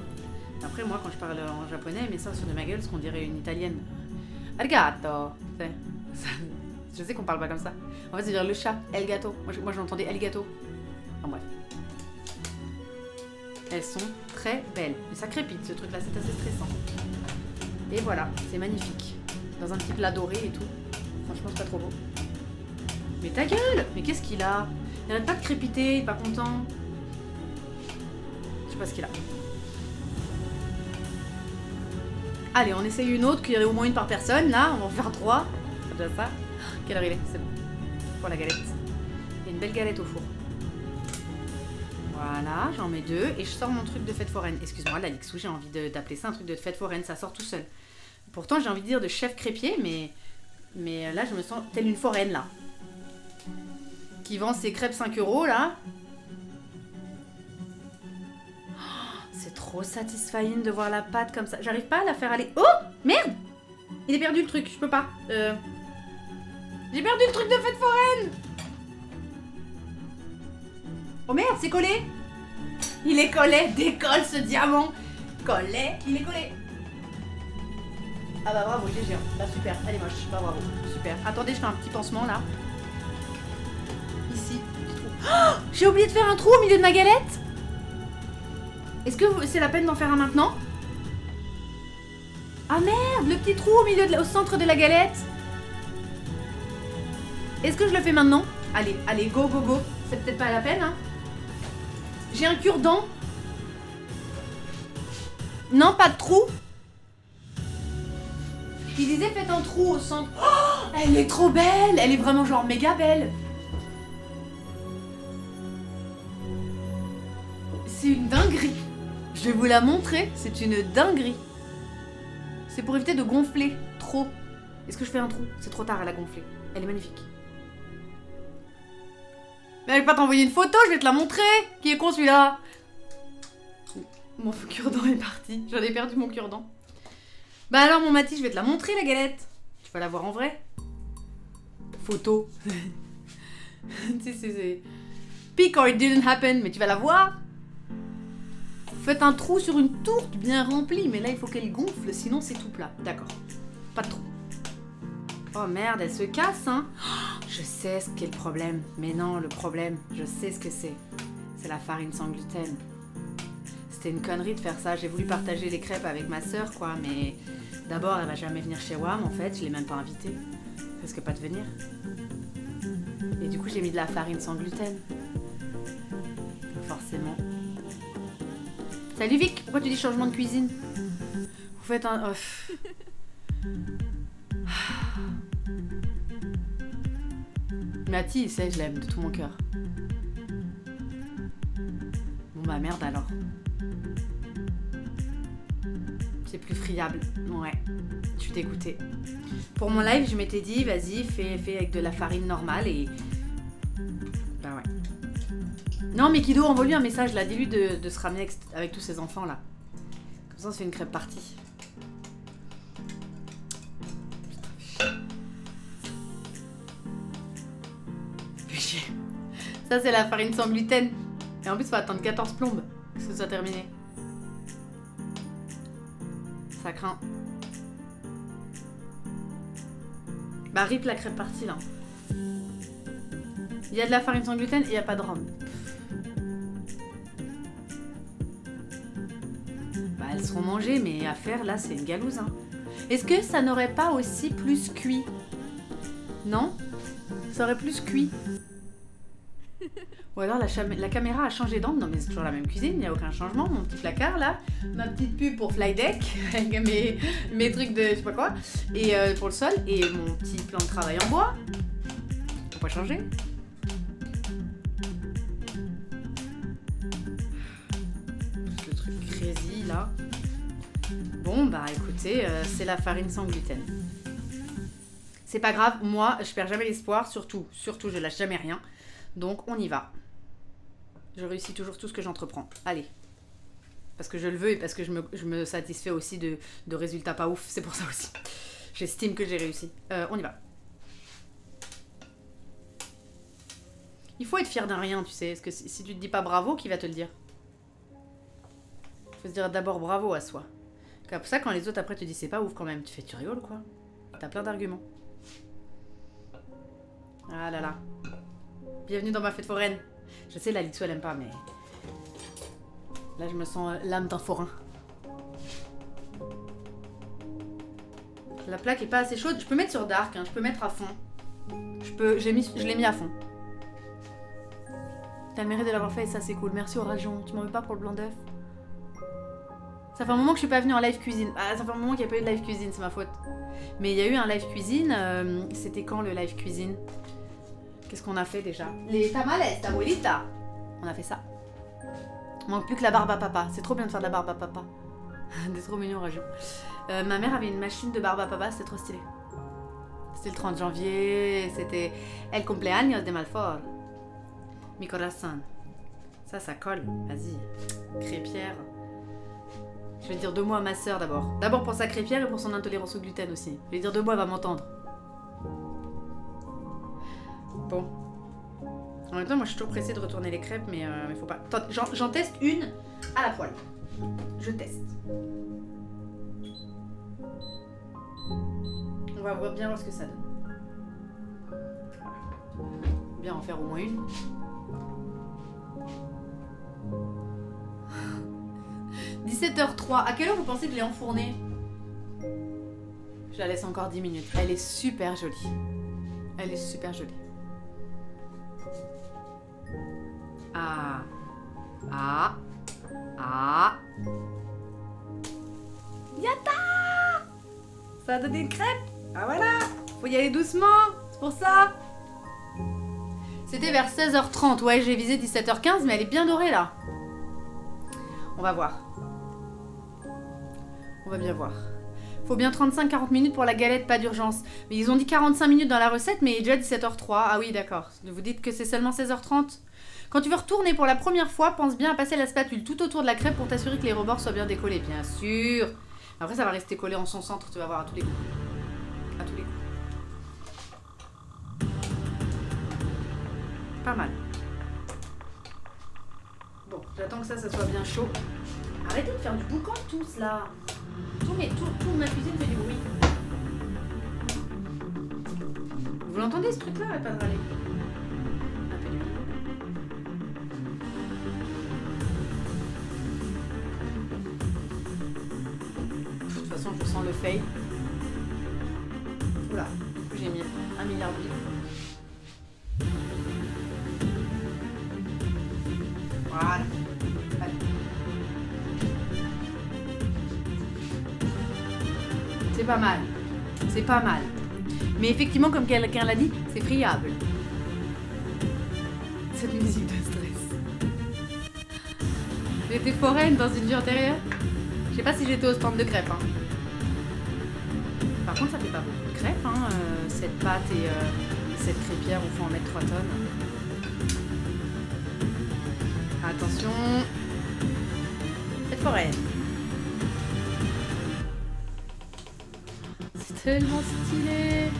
A: Après, moi quand je parle en japonais, mais ça sur de ma gueule, ce qu'on dirait une italienne. El Gato. Je sais qu'on parle pas comme ça. En fait, c'est dire le chat, El Gato. Moi j'entendais El Gato. Enfin bref. Elles sont très belles. Mais ça crépite ce truc là, c'est assez stressant. Et voilà, c'est magnifique. Dans un petit plat doré et tout. Franchement, c'est pas trop beau. Mais ta gueule! Mais qu'est-ce qu'il a? Il n'arrête pas de crépiter, il est pas content. Je sais pas ce qu'il a. Allez, on essaye une autre, qu'il y en ait au moins une par personne. Là, on va en faire 3. C'est déjà ça. Quelle heure il est? C'est bon. Pour la galette. Il y a une belle galette au four. Voilà, j'en mets 2 et je sors mon truc de fête foraine. Excuse-moi, la Lixou, j'ai envie d'appeler ça un truc de fête foraine, ça sort tout seul. Pourtant, j'ai envie de dire de chef crépier, mais là, je me sens telle une foraine, là. Qui vend ses crêpes 5 € là. Oh, c'est trop satisfying de voir la pâte comme ça. J'arrive pas à la faire aller... Oh! Merde! Il est perdu le truc, je peux pas. J'ai perdu le truc de fête foraine! Oh merde, c'est collé! Il est collé, décolle ce diamant! Collé, il est collé! Ah bah bravo, GG. Bah super, elle est moche. Bah bravo, super. Attendez, je fais un petit pansement là. Ici, petit trou. Oh, j'ai oublié de faire un trou au milieu de ma galette! Est-ce que c'est la peine d'en faire un maintenant? Ah merde, le petit trou au centre de la galette! Est-ce que je le fais maintenant? Allez, allez, go, go, go. C'est peut-être pas la peine, hein? J'ai un cure-dent. Non, pas de trou. Il disait faites un trou au centre. Oh, elle est trop belle. Elle est vraiment genre méga belle. C'est une dinguerie. Je vais vous la montrer. C'est une dinguerie. C'est pour éviter de gonfler trop. Est-ce que je fais un trou? C'est trop tard, elle a gonflé. Elle est magnifique. Mais elle va pas t'envoyer une photo, je vais te la montrer. Qui est con celui-là? Mon cure-dent est parti. J'en ai perdu mon cure-dent. Bah alors mon Mathis, je vais te la montrer la galette. Tu vas la voir en vrai. Photo. c'est... Peak or it didn't happen, mais tu vas la voir. Faites un trou sur une tourte bien remplie, mais là il faut qu'elle gonfle, sinon c'est tout plat. D'accord. Pas de trou. Oh merde, elle se casse, hein. Oh, je sais ce qu'est le problème. Mais non, le problème, je sais ce que c'est. C'est la farine sans gluten. C'était une connerie de faire ça. J'ai voulu partager les crêpes avec ma sœur, quoi. Mais d'abord, elle va jamais venir chez WAM, en fait. Je l'ai même pas invitée. Parce que pas de venir. Et du coup, j'ai mis de la farine sans gluten. Forcément. Salut Vic, pourquoi tu dis changement de cuisine? Vous faites un... Mathis, il sait, je l'aime de tout mon cœur. Bon bah merde alors. C'est plus friable. Ouais, je suis dégoûtée. Pour mon live, je m'étais dit, vas-y, fais avec de la farine normale et... Bah ouais. Non mais Kido, envoie-lui un message là, dis-lui de se ramener avec tous ses enfants là. Comme ça on se fait une crêpe partie. Ça c'est la farine sans gluten. Et en plus il faut attendre 14 plombes que ce soit terminé. Ça craint. Bah rip la crêpe partie là. Il y a de la farine sans gluten et il n'y a pas de rhum. Bah elles seront mangées mais à faire là c'est une galouse hein. Est-ce que ça n'aurait pas aussi plus cuit? Non? Ça aurait plus cuit. Ou alors la caméra a changé d'angle. Non mais c'est toujours la même cuisine, il n'y a aucun changement. Mon petit placard là, ma petite pub pour Flydeck, avec mes trucs de je sais pas quoi, et pour le sol, et mon petit plan de travail en bois. Faut pas changer. Le truc crazy là. Bon bah écoutez, c'est la farine sans gluten. C'est pas grave, moi je perds jamais l'espoir, surtout je lâche jamais rien. Donc on y va. Je réussis toujours tout ce que j'entreprends. Allez. Parce que je le veux et parce que je me satisfais aussi de résultats pas ouf. C'est pour ça aussi. J'estime que j'ai réussi. On y va. Il faut être fier d'un rien, tu sais. Parce que si tu te dis pas bravo, qui va te le dire? Il faut se dire d'abord bravo à soi. Comme ça, quand les autres après te disent c'est pas ouf quand même, tu fais tu rigoles quoi. T'as plein d'arguments. Ah là là. Bienvenue dans ma fête foraine. Je sais, la Litsou elle aime pas, mais... Là, je me sens l'âme d'un forain. La plaque est pas assez chaude. Je peux mettre sur dark, hein. Je peux mettre à fond. Je l'ai mis à fond. T'as le mérite de l'avoir fait et ça, c'est cool. Merci Orajon. Tu m'en veux pas pour le blanc d'œuf? Ça fait un moment que je suis pas venue en live cuisine. Ah, ça fait un moment qu'il n'y a pas eu de live cuisine, c'est ma faute. Mais il y a eu un live cuisine. C'était quand le live cuisine? Qu'est-ce qu'on a fait déjà? Les tamales, abuelita. On a fait ça. Il manque plus que la barbe à papa. C'est trop bien de faire de la barbe à papa. C'est trop mignon, Rajo. Ma mère avait une machine de barbe à papa, c'était trop stylé. C'était le 30 janvier, c'était el cumpleaños de Malfort. Mi corazón. Ça colle. Vas-y. Crêpière. Je vais dire 2 mots à ma sœur d'abord. D'abord pour sa crêpière et pour son intolérance au gluten aussi. Je vais dire 2 mots, elle va m'entendre. Bon. En même temps, moi je suis toujours pressée de retourner les crêpes, mais faut pas. J'en teste une à la poêle. Je teste. On va bien voir ce que ça donne. Voilà. Bien en faire au moins une. « 17h03. À quelle heure vous pensez que je l'ai enfournée? Je la laisse encore 10 minutes. Elle est super jolie. Elle est super jolie. Ah. Ah. Ah. Yata! Ça a donné une crêpe. Ah voilà. Faut y aller doucement. C'est pour ça. C'était vers 16h30. Ouais, j'ai visé 17h15, mais elle est bien dorée là. On va voir. On va bien voir. Faut bien 35-40 minutes pour la galette, pas d'urgence. Mais ils ont dit 45 minutes dans la recette, mais il est déjà 17h03. Ah oui, d'accord. Vous dites que c'est seulement 16h30. Quand tu veux retourner pour la première fois, pense bien à passer la spatule tout autour de la crêpe pour t'assurer que les rebords soient bien décollés. Bien sûr. Après, ça va rester collé en son centre, tu vas voir, à tous les coups. À tous les coups. Pas mal. Bon, j'attends que ça soit bien chaud. Arrêtez de faire du boucan tous, là. Tout ma cuisine fait du bruit. Vous l'entendez, ce truc-là? Arrête pas de râler. Un peu de bruit. De toute façon, je sens le fail. Oula, j'ai mis 1 milliard d'huile. Voilà. Allez. C'est pas mal. C'est pas mal. Mais effectivement, comme quelqu'un l'a dit, c'est friable. Cette musique de stress. J'étais foraine dans une vie antérieure. Je sais pas si j'étais au stand de crêpes. Hein. Par contre, ça fait pas beaucoup de crêpes. Hein. Cette pâte et cette crêpière, il faut en mettre 3 tonnes. Attention. Cette foraine. C'est tellement stylé.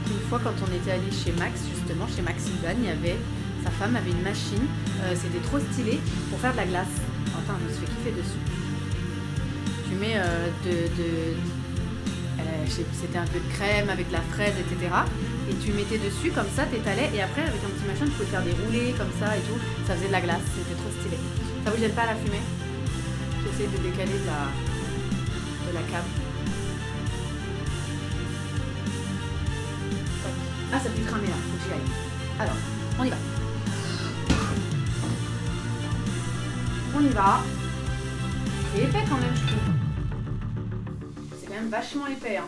A: Une fois, quand on était allé chez Max, justement, chez Max Sylvan, il y avait... Sa femme avait une machine. C'était trop stylé pour faire de la glace. Enfin, je me suis fait kiffer dessus. Tu mets c'était un peu de crème avec de la fraise, etc. Et tu mettais dessus, comme ça, t'étalais. Et après, avec un petit machin, tu pouvais faire des roulés comme ça et tout. Ça faisait de la glace. C'était trop stylé. Ça vous gêne pas la fumée? J'essaie de décaler de la cave. Ah, ça peut cramer là. Faut que j'y aille. Alors, on y va. On y va. C'est épais quand même, je trouve. C'est quand même vachement épais. Hein.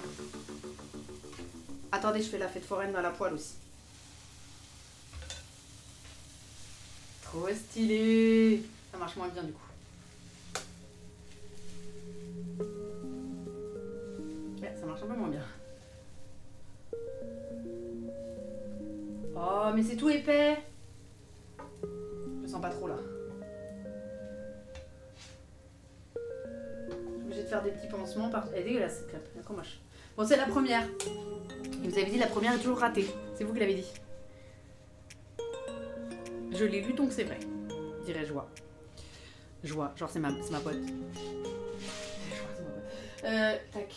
A: Attendez, je fais la fête foraine dans la poêle aussi. Trop stylé. Ça marche moins bien du coup. Ouais, ça marche un peu moins bien. Oh, mais c'est tout épais. Je le sens pas trop là. Je vais faire des petits pansements partout. Elle est dégueulasse cette crêpe, d'accord moche. Bon, c'est la première. Et vous avez dit la première est toujours ratée. C'est vous qui l'avez dit. Je l'ai lu donc c'est vrai. Dirais joie. Joie, genre c'est ma pote. Joie, c'est ma pote. Tac.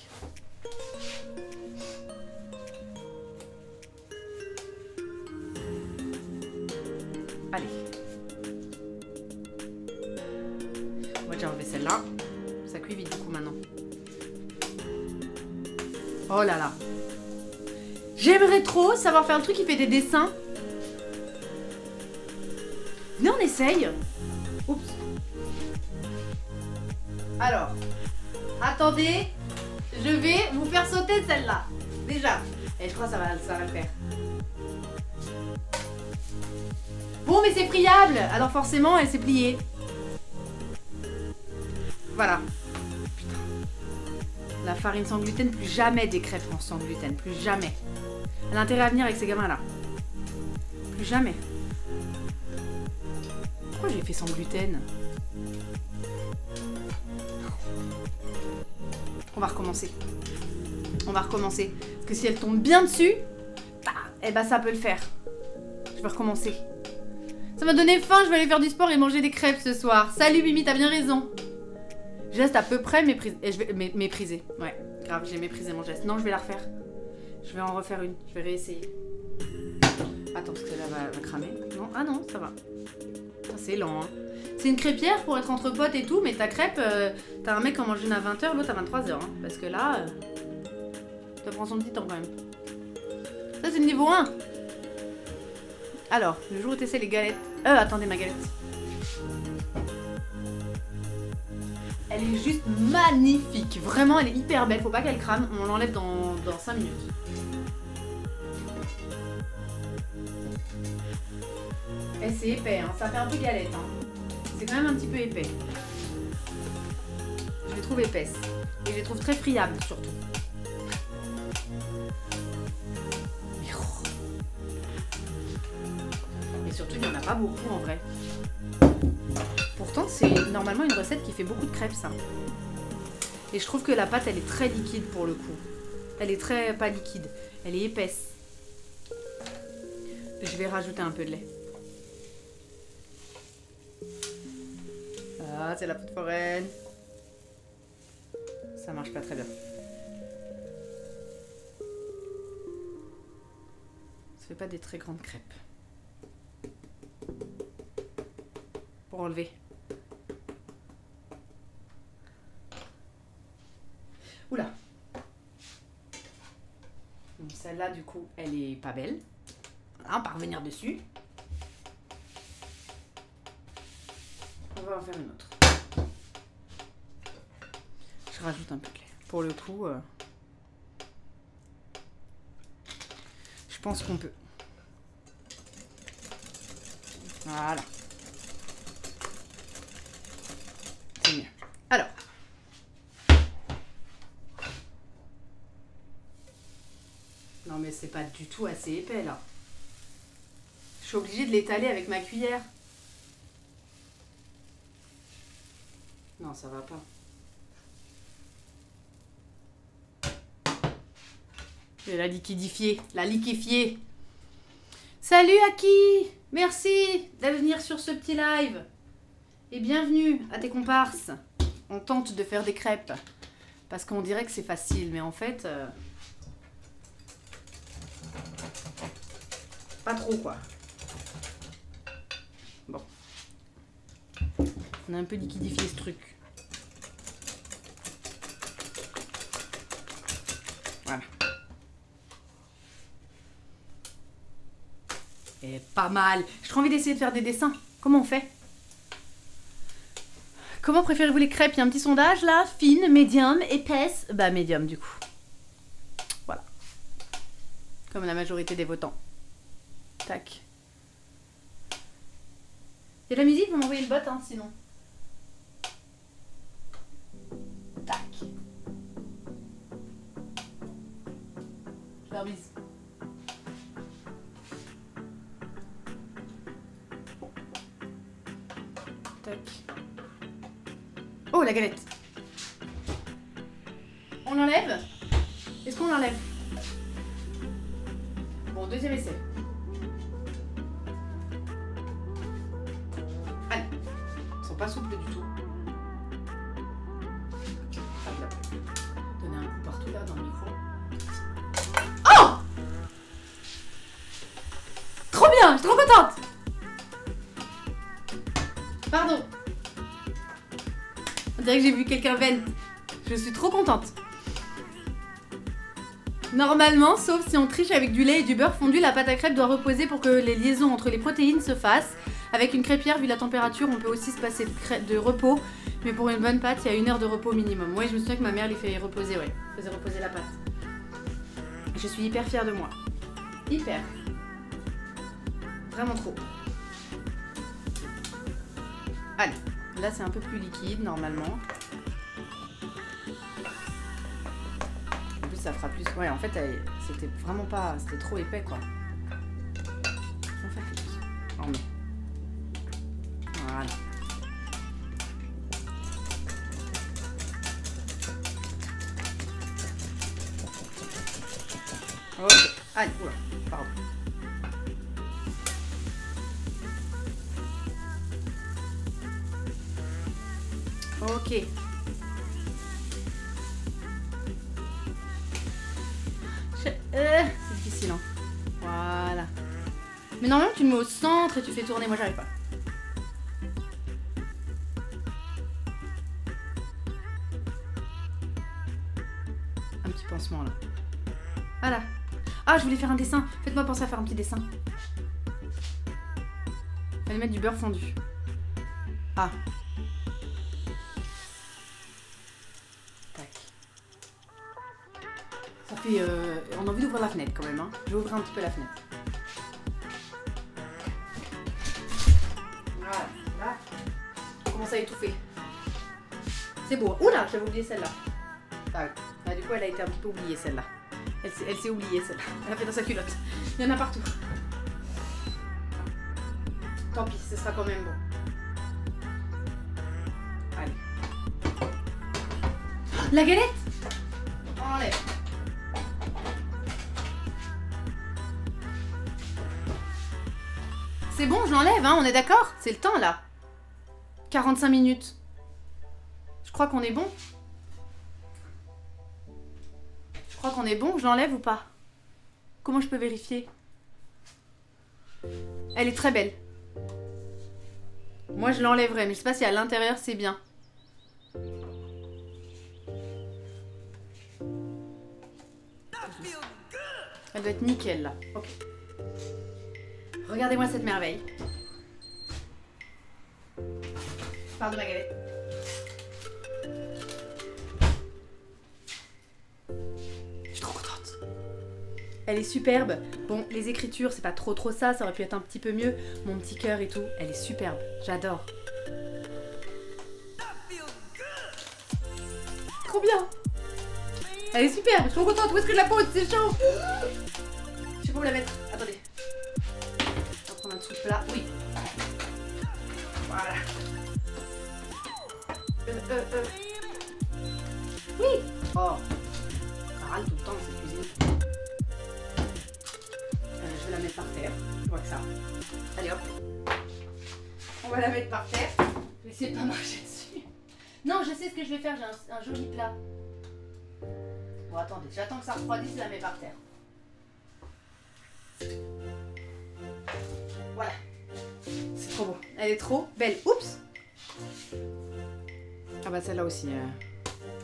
A: Allez. On va déjà enlever celle-là. Ça cuit vite du coup maintenant. Oh là là. J'aimerais trop savoir faire le truc qui fait des dessins. Venez, on essaye. Oups. Alors. Attendez. Je vais vous faire sauter celle-là. Déjà. Et je crois que ça va le faire. Bon, mais c'est friable. Alors forcément, elle s'est pliée. Voilà. Putain. La farine sans gluten, plus jamais des crêpes sans gluten. Plus jamais. Elle a intérêt à venir avec ces gamins-là. Plus jamais. Pourquoi j'ai fait sans gluten? On va recommencer. On va recommencer. Parce que si elle tombe bien dessus, bah, eh ben ça peut le faire. Je vais recommencer. Ça m'a donné faim, je vais aller faire du sport et manger des crêpes ce soir. Salut Mimi, t'as bien raison. Je reste à peu près méprisé. Et je vais mépriser. Ouais, grave, j'ai méprisé mon geste. Non, je vais la refaire. Je vais en refaire une. Je vais réessayer. Attends, parce que celle-là va cramer. Non, ah non, ça va. C'est lent, hein. C'est une crêpière pour être entre potes et tout, mais ta crêpe, t'as un mec qui en mange une à 20h, l'autre à 23h. Hein, parce que là, ça prend son petit temps quand même. Ça, c'est le niveau 1. Alors, le jour où t'essaies les galettes... attendez, ma galette. Elle est juste magnifique. Vraiment, elle est hyper belle. Faut pas qu'elle crame. On l'enlève dans 5 minutes. Et c'est épais, hein. Ça fait un peu galette. Hein. C'est quand même un petit peu épais. Je les trouve épaisses. Et je les trouve très friables surtout. Et surtout, il n'y en a pas beaucoup en vrai. Pourtant, c'est normalement une recette qui fait beaucoup de crêpes, ça. Et je trouve que la pâte, elle est très liquide pour le coup. Elle est très... pas liquide. Elle est épaisse. Je vais rajouter un peu de lait. Ah, c'est la poudre foraine. Ça marche pas très bien. Ça fait pas des très grandes crêpes. Pour enlever. Oula. Donc celle-là, du coup, elle est pas belle. Voilà, on va revenir dessus. On va en faire une autre. Je rajoute un peu de lait. Pour le coup, je pense qu'on peut. Voilà. C'est mieux. Alors. Non mais c'est pas du tout assez épais là. Je suis obligée de l'étaler avec ma cuillère. Non, ça va pas. Je vais la liquidifier, la liquéfier. Salut Aki! Merci de venir sur ce petit live. Et bienvenue à tes comparses. On tente de faire des crêpes. Parce qu'on dirait que c'est facile, mais en fait... pas trop quoi. Bon. On a un peu liquidifié ce truc. Voilà. Et pas mal. J'ai trop envie d'essayer de faire des dessins. Comment on fait? Comment préférez-vous les crêpes? Il y a un petit sondage là. Fine, médium, épaisse. Bah médium du coup. Voilà. Comme la majorité des votants. Tac. Il y a de la musique? Vous m'envoyez le bot hein, sinon. Tac. Je leur bise. Tac. Oh, la galette. On l'enlève? Est-ce qu'on l'enlève? Bon, deuxième essai. Allez. Ils sont pas souples du tout. Hop là. Donner un coup partout là dans le micro. Oh! Trop bien, je suis trop contente. Pardon. On dirait que j'ai vu quelqu'un vent. Je suis trop contente. Normalement, sauf si on triche avec du lait et du beurre fondu, la pâte à crêpes doit reposer pour que les liaisons entre les protéines se fassent. Avec une crêpière, vu la température, on peut aussi se passer de repos. Mais pour une bonne pâte, il y a 1 heure de repos minimum. Ouais, je me souviens que ma mère les fait reposer, ouais. Faisait reposer la pâte. Je suis hyper fière de moi. Hyper. Vraiment trop. Allez, là c'est un peu plus liquide normalement. En plus ça fera plus... Ouais, en fait c'était vraiment pas... C'était trop épais quoi. On va faire quelque chose. Oh non. Voilà. Ok. Allez, oula, pardon. Ok. C'est difficile, hein. Voilà. Mais normalement, tu le mets au centre et tu fais tourner. Moi, j'arrive pas. Un petit pansement, là. Voilà. Ah, je voulais faire un dessin. Faites-moi penser à faire un petit dessin. Fallait mettre du beurre fondu. Ah. Ça fait... on a envie d'ouvrir la fenêtre quand même. Hein. Je vais ouvrir un petit peu la fenêtre. Voilà, là. On commence à étouffer. C'est beau. Oula, j'avais oublié celle-là. Ah, du coup, elle a été un petit peu oubliée celle-là. Elle s'est oubliée celle-là. Elle a fait dans sa culotte. Il y en a partout. Tant pis, ce sera quand même bon. Allez. La galette! On enlève. C'est bon, je l'enlève, hein, on est d'accord? C'est le temps, là. 45 minutes. Je crois qu'on est bon. Je crois qu'on est bon. Je l'enlève ou pas? Comment je peux vérifier? Elle est très belle. Moi, je l'enlèverai, mais je sais pas si à l'intérieur, c'est bien. Elle doit être nickel, là. Ok. Regardez-moi cette merveille. Je parle de ma galette. Je suis trop contente. Elle est superbe. Bon, les écritures, c'est pas trop ça. Ça aurait pu être un petit peu mieux. Mon petit cœur et tout. Elle est superbe. J'adore. Trop bien. Elle est superbe. Je suis trop contente. Où est-ce que je la pose? C'est chaud. Je sais pas où la mettre. Attendez. On va prendre un dessous de plat. Oui. Voilà. Oui. Oh. Ça râle tout le temps dans cette cuisine. Je vais la mettre par terre. Je vois que ça. Allez hop. On va la mettre par terre. Je vais essayer de pas marcher dessus. Non, je sais ce que je vais faire. J'ai un joli plat. Bon, attendez. J'attends que ça refroidisse et je la mets par terre. Voilà. C'est trop beau. Elle est trop belle. Oups. Ah bah celle-là aussi.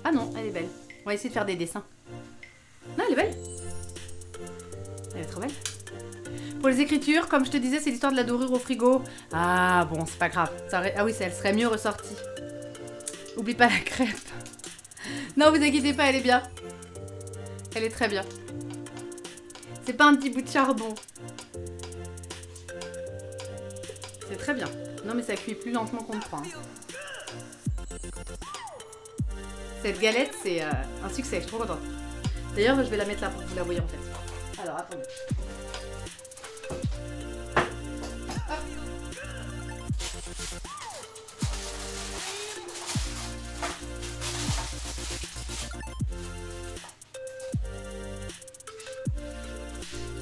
A: Ah non, elle est belle. On va essayer de faire des dessins. Non, elle est belle. Elle est trop belle. Pour les écritures, comme je te disais, c'est l'histoire de la dorure au frigo. Ah bon, c'est pas grave. Ah oui, elle serait mieux ressortie. Oublie pas la crêpe. Non, vous inquiétez pas, elle est bien. Elle est très bien. C'est pas un petit bout de charbon. C'est très bien. Non mais ça cuit plus lentement qu'on ne croit. Hein. Cette galette, c'est un succès. Je suis trop contente. D'ailleurs, je vais la mettre là pour que vous la voyez en fait. Alors, attendez.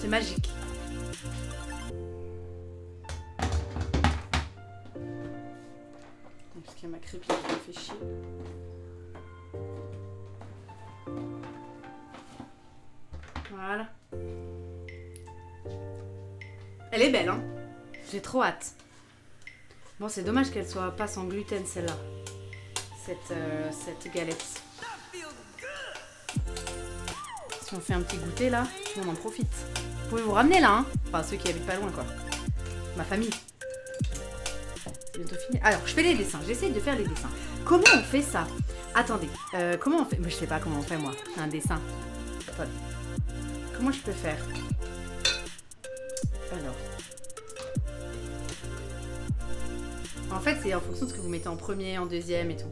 A: C'est magique. Parce qu'il y a ma crêpe qui me fait chier. Voilà. Elle est belle, hein. J'ai trop hâte. Bon, c'est dommage qu'elle soit pas sans gluten, celle-là. Cette galette. Si on fait un petit goûter, là, on en profite. Vous pouvez vous ramener, là, hein. Enfin, ceux qui habitent pas loin, quoi. Ma famille. C'est bientôt fini. Alors, je fais les dessins. J'essaye de faire les dessins. Comment on fait ça? Attendez. Comment on fait? Mais je sais pas comment on fait, moi. Un dessin. Attendez. Comment je peux faire? Alors. En fait, c'est en fonction de ce que vous mettez en premier, en deuxième et tout.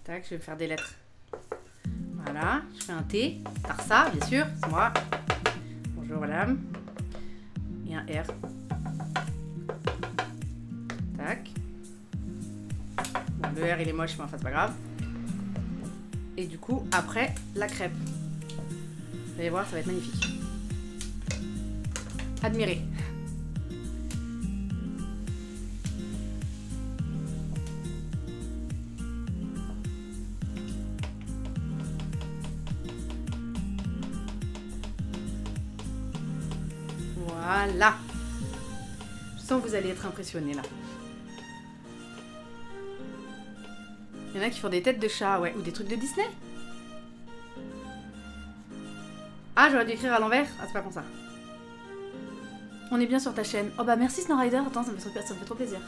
A: Tac, je vais me faire des lettres. Voilà, je fais un T. Tarsa, bien sûr, c'est moi. Bonjour madame. Et un R. Tac. Bon, le R il est moche, mais enfin c'est pas grave. Et du coup, après, la crêpe. Vous allez voir, ça va être magnifique. Admirez. Voilà. Je sens que vous allez être impressionnés là. Il y en a qui font des têtes de chat, ouais, ou des trucs de Disney. Ah, j'aurais dû écrire à l'envers. Ah, c'est pas comme ça. On est bien sur ta chaîne. Oh bah merci Snowrider, attends, ça me fait trop plaisir.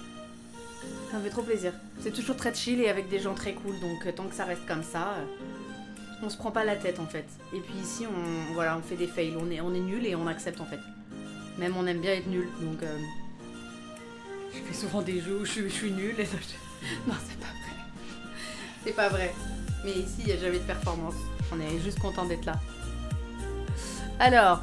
A: Ça me fait trop plaisir. C'est toujours très chill et avec des gens très cool, donc tant que ça reste comme ça, on se prend pas la tête en fait. Et puis ici, voilà, on fait des fails, on est nul et on accepte en fait. Même on aime bien être nul, donc je fais souvent des jeux où je suis nulle et non, c'est pas vrai. C'est pas vrai. Mais ici, il n'y a jamais de performance. On est juste content d'être là. Alors,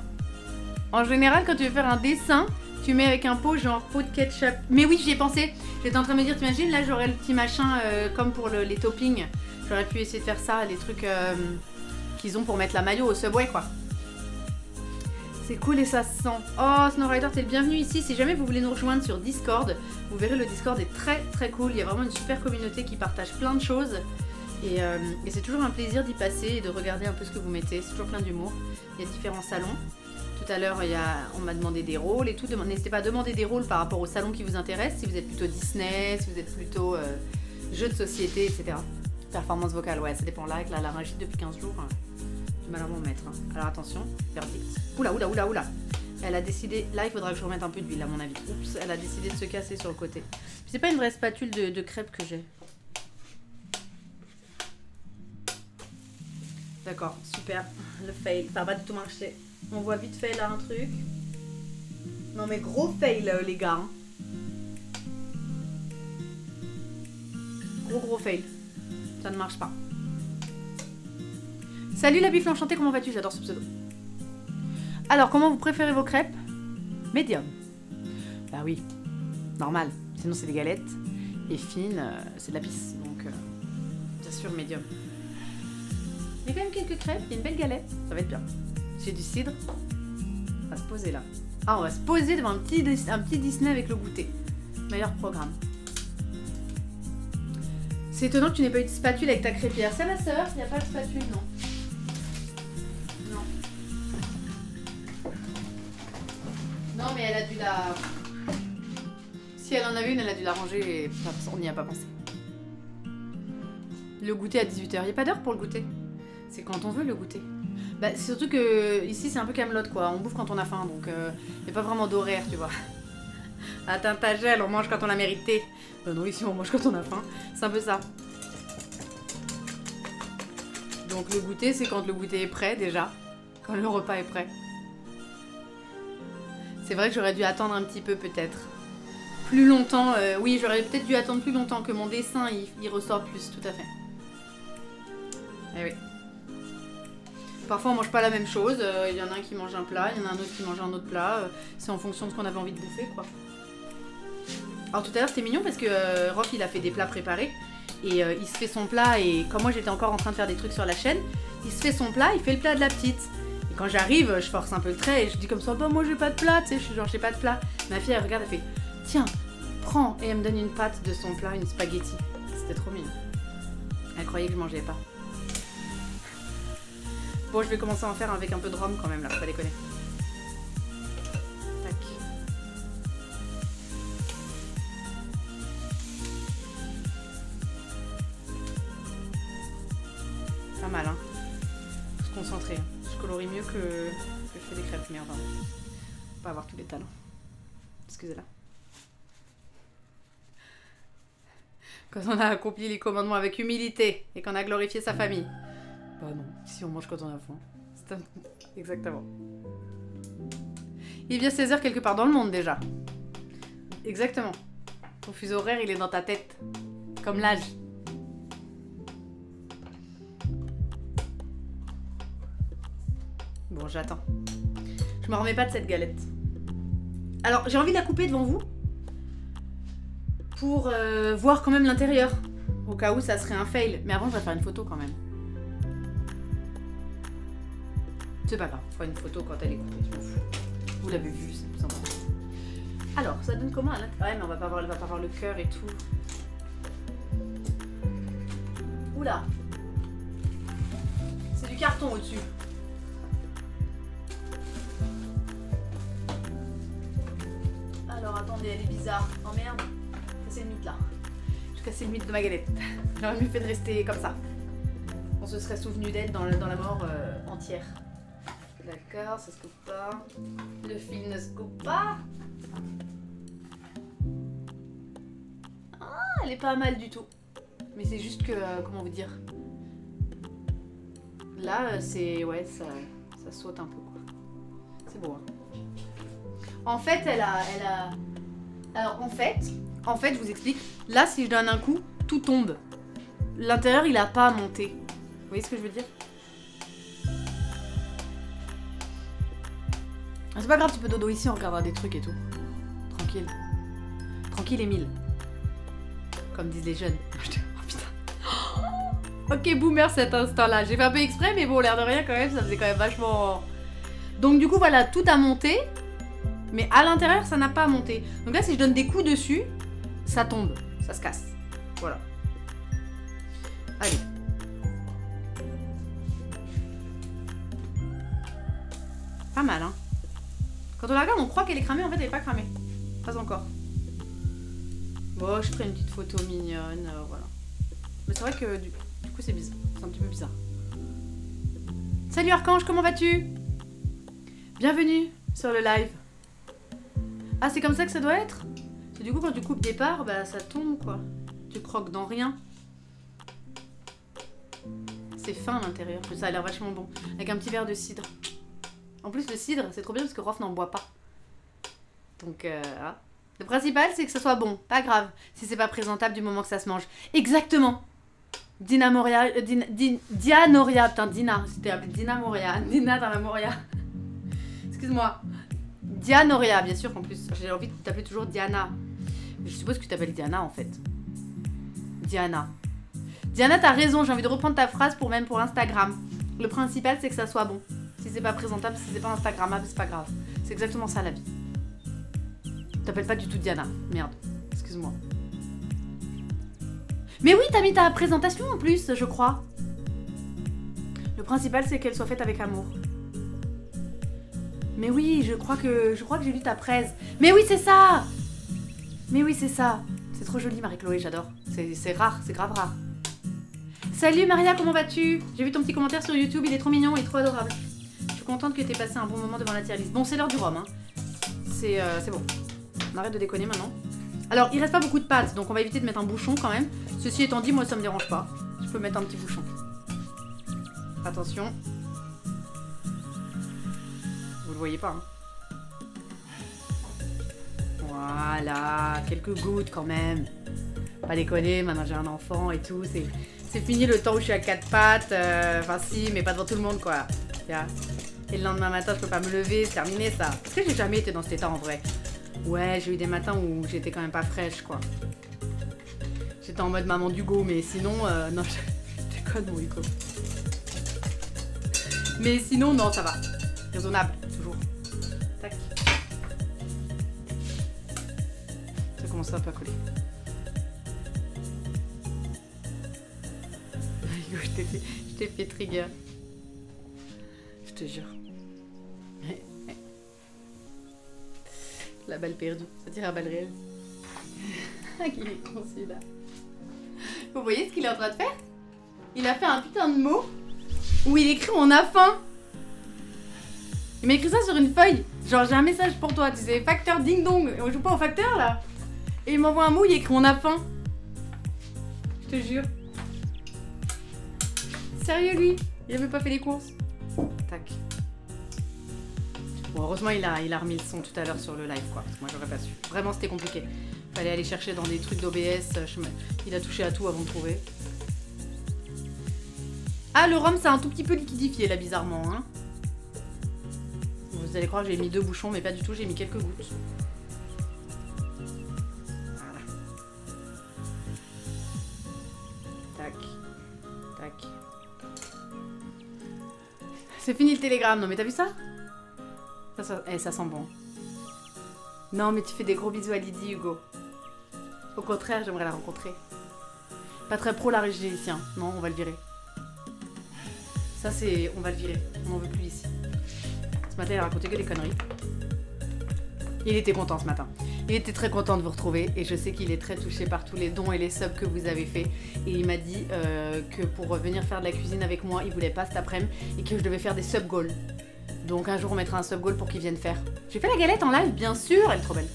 A: en général, quand tu veux faire un dessin, tu mets avec un pot, genre pot de ketchup. Mais oui, j'y ai pensé. J'étais en train de me dire, t'imagines, là, j'aurais le petit machin comme pour les toppings. J'aurais pu essayer de faire ça, les trucs qu'ils ont pour mettre la mayo au Subway, quoi. C'est cool et ça se sent. Oh, Snowrider, t'es le bienvenu ici. Si jamais vous voulez nous rejoindre sur Discord, vous verrez, le Discord est très très cool. Il y a vraiment une super communauté qui partage plein de choses. Et c'est toujours un plaisir d'y passer et de regarder un peu ce que vous mettez. C'est toujours plein d'humour. Il y a différents salons. Tout à l'heure, on m'a demandé des rôles et tout. N'hésitez pas à demander des rôles par rapport au salon qui vous intéresse. Si vous êtes plutôt Disney, si vous êtes plutôt jeux de société, etc. Performance vocale, ouais, ça dépend. Là, avec la laryngite depuis 15 jours, j'ai mal à m'en mettre. Hein. Alors attention, verdict. Oula. Elle a décidé... Là, il faudra que je remette un peu d'huile, à mon avis. Oups, elle a décidé de se casser sur le côté. C'est pas une vraie spatule de crêpes que j'ai. D'accord, super. Le fail, ça va pas du tout marcher. On voit vite fait là un truc. Non mais gros fail les gars. Hein. Gros fail. Ça ne marche pas. Salut la bifle enchantée, comment vas-tu? J'adore ce pseudo. Alors, comment vous préférez vos crêpes? Médium. Bah oui, normal. Sinon c'est des galettes. Et fines, c'est de la pisse. Donc, bien sûr, médium. Il y a quand même quelques crêpes, il y a une belle galette. Ça va être bien. J'ai du cidre. On va se poser là. Ah, on va se poser devant un petit Disney avec le goûter. Meilleur programme. C'est étonnant que tu n'aies pas eu de spatule avec ta crêpière. Ça, ma soeur, il n'y a pas de spatule, non. Non, mais elle a dû la... Si elle en avait une, elle a dû la ranger et on n'y a pas pensé. Le goûter à 18h. Il n'y a pas d'heure pour le goûter. C'est quand on veut le goûter. Bah, surtout que ici, c'est un peu Camelot, quoi. On bouffe quand on a faim, donc il n'y a pas vraiment d'horaire, tu vois. Atteins ta gel, on mange quand on l'a mérité. Non, ici, on mange quand on a faim. C'est un peu ça. Donc le goûter, c'est quand le goûter est prêt, déjà. Quand le repas est prêt. C'est vrai que j'aurais dû attendre un petit peu, peut-être. Plus longtemps, oui, j'aurais peut-être dû attendre plus longtemps que mon dessin, il ressort plus, tout à fait. Eh oui. Parfois, on mange pas la même chose. Il y en a un qui mange un plat, il y en a un autre qui mange un autre plat. C'est en fonction de ce qu'on avait envie de bouffer, quoi. Alors tout à l'heure, c'était mignon parce que Rof, il a fait des plats préparés. Et il se fait son plat, et comme moi, j'étais encore en train de faire des trucs sur la chaîne, il se fait son plat, il fait le plat de la petite. Et quand j'arrive, je force un peu le trait et je dis comme ça, bah moi j'ai pas de plat, tu sais, je suis genre j'ai pas de plat. Ma fille, elle regarde, elle fait, tiens, prends. Et elle me donne une pâte de son plat, une spaghetti. C'était trop mignon. Elle croyait que je mangeais pas. Bon, je vais commencer à en faire avec un peu de rhum quand même, là, faut pas déconner. Tac. Pas mal, hein. Faut se concentrer. Je colorie mieux que je fais des crêpes, merde. Faut pas avoir tous les talents. Excusez-la. Quand on a accompli les commandements avec humilité et qu'on a glorifié sa famille. Bah non, si on mange quand on a faim. Exactement. Il est bien 16h quelque part dans le monde déjà. Exactement. Ton fuseau horaire, il est dans ta tête. Comme l'âge. Bon, j'attends. Je me remets pas de cette galette. Alors, j'ai envie de la couper devant vous. Pour voir quand même l'intérieur. Au cas où ça serait un fail. Mais avant, je vais faire une photo quand même. C'est pas grave, on fera une photo quand elle est coupée, je m'en fous. Vous l'avez vu, c'est plus important. Alors, ça donne comment à l'intérieur? Ouais, mais on va pas voir, elle va pas voir le cœur et tout. Oula. C'est du carton au-dessus. Alors, attendez, elle est bizarre. Oh merde, c'est le mythe là. J'ai cassé le mythe de ma galette. J'aurais mieux fait de rester comme ça. On se serait souvenu d'elle dans la mort entière. D'accord, ça se coupe pas. Le fil ne se coupe pas. Ah, elle est pas mal du tout. Mais c'est juste que, comment vous dire. Là, c'est... Ouais, ça saute un peu, quoi. C'est beau, hein. En fait, elle a... Alors, en fait, je vous explique. Là, si je donne un coup, tout tombe. L'intérieur, il a pas monté. Vous voyez ce que je veux dire? C'est pas grave, tu peux dodo ici, on regardera des trucs et tout. Tranquille. Tranquille, Émile. Comme disent les jeunes. Oh putain. Ok, boomer cet instant-là. J'ai fait un peu exprès, mais bon, l'air de rien quand même, ça faisait quand même vachement... Donc du coup, voilà, tout a monté. Mais à l'intérieur, ça n'a pas monté. Donc là, si je donne des coups dessus, ça tombe. Ça se casse. Voilà. Allez. Pas mal, hein. Quand on la regarde, on croit qu'elle est cramée, en fait elle est pas cramée. Pas encore. Bon, je ferai une petite photo mignonne, voilà. Mais c'est vrai que du coup c'est bizarre, c'est un petit peu bizarre. Salut Archange, comment vas-tu? Bienvenue sur le live. Ah, c'est comme ça que ça doit être? Et du coup quand tu coupes des parts, bah ça tombe quoi. Tu croques dans rien. C'est fin à l'intérieur, ça a l'air vachement bon. Avec un petit verre de cidre. En plus, le cidre, c'est trop bien parce que Rof n'en boit pas. Donc, voilà. Le principal, c'est que ça soit bon. Pas grave. Si c'est pas présentable du moment que ça se mange. Exactement. Dina Moria... Dianoria. Putain, Dina. C'était appelé Dina Moria. Dina dans la Moria. Excuse-moi. Dianoria, bien sûr qu'en plus. J'ai envie de t'appeler toujours Diana. Je suppose que tu t'appelles Diana, en fait. Diana. Diana, t'as raison. J'ai envie de reprendre ta phrase pour Instagram. Le principal, c'est que ça soit bon. Si c'est pas présentable, si c'est pas instagrammable, c'est pas grave. C'est exactement ça la vie. T'appelles pas du tout Diana. Merde. Excuse-moi. Mais oui, t'as mis ta présentation en plus, je crois. Le principal, c'est qu'elle soit faite avec amour. Mais oui, je crois que j'ai lu ta presse. Mais oui, c'est ça. Mais oui, c'est ça. C'est trop joli, Marie-Chloé, j'adore. C'est rare, c'est grave rare. Salut Maria, comment vas-tu? J'ai vu ton petit commentaire sur YouTube, il est trop mignon et trop adorable. Je suis contente que t'aies passé un bon moment devant la tier list. Bon, c'est l'heure du rhum, hein. C'est bon. On arrête de déconner maintenant. Alors, il reste pas beaucoup de pâtes, donc on va éviter de mettre un bouchon quand même. Ceci étant dit, moi ça me dérange pas. Je peux mettre un petit bouchon. Attention. Vous le voyez pas, hein. Voilà, quelques gouttes quand même. Pas déconner, maintenant j'ai un enfant et tout. C'est fini le temps où je suis à 4 pattes. Enfin si, mais pas devant tout le monde quoi. Et le lendemain matin, je peux pas me lever, c'est terminé ça. Parce que j'ai jamais été dans cet état en vrai. Ouais, j'ai eu des matins où j'étais quand même pas fraîche quoi. J'étais en mode maman d'Hugo, mais sinon, non, je déconne mon Hugo. Mais sinon, non, ça va. Raisonnable, toujours. Tac. Ça commence un peu à coller. Hugo, je t'ai fait trigger. Je te jure. La balle perdue, ça tire à balle réelle. Ah, qu'il est con celui-là. Vous voyez ce qu'il est en train de faire? Il a fait un putain de mot où il écrit on a faim. Il m'a écrit ça sur une feuille. Genre j'ai un message pour toi, tu sais, facteur ding dong. On joue pas au facteur là? Et il m'envoie un mot, il écrit on a faim. Je te jure. Sérieux lui? Il avait pas fait les courses. Tac. Bon, heureusement, il a remis le son tout à l'heure sur le live, quoi. Parce que moi, j'aurais pas su. Vraiment, c'était compliqué. Fallait aller chercher dans des trucs d'OBS. Il a touché à tout avant de trouver. Ah, le rhum, c'est un tout petit peu liquidifié, là, bizarrement. Hein. Vous allez croire que j'ai mis 2 bouchons, mais pas du tout. J'ai mis quelques gouttes. Voilà. Tac. Tac. C'est fini le télégramme. Non, mais t'as vu ça? Ça sent bon. Non, mais tu fais des gros bisous à Lydie, Hugo. Au contraire, j'aimerais la rencontrer. Pas très pro la régie ici, hein. Non, on va le virer. Ça, c'est... On va le virer. On n'en veut plus ici. Ce matin, il a raconté que des conneries. Il était content ce matin. Il était très content de vous retrouver. Et je sais qu'il est très touché par tous les dons et les subs que vous avez fait. Et il m'a dit que pour venir faire de la cuisine avec moi, il voulait pas cet après-midi. Et que je devais faire des sub goals. Donc un jour on mettra un sub goal pour qu'ils viennent faire. J'ai fait la galette en live, bien sûr, elle est trop belle.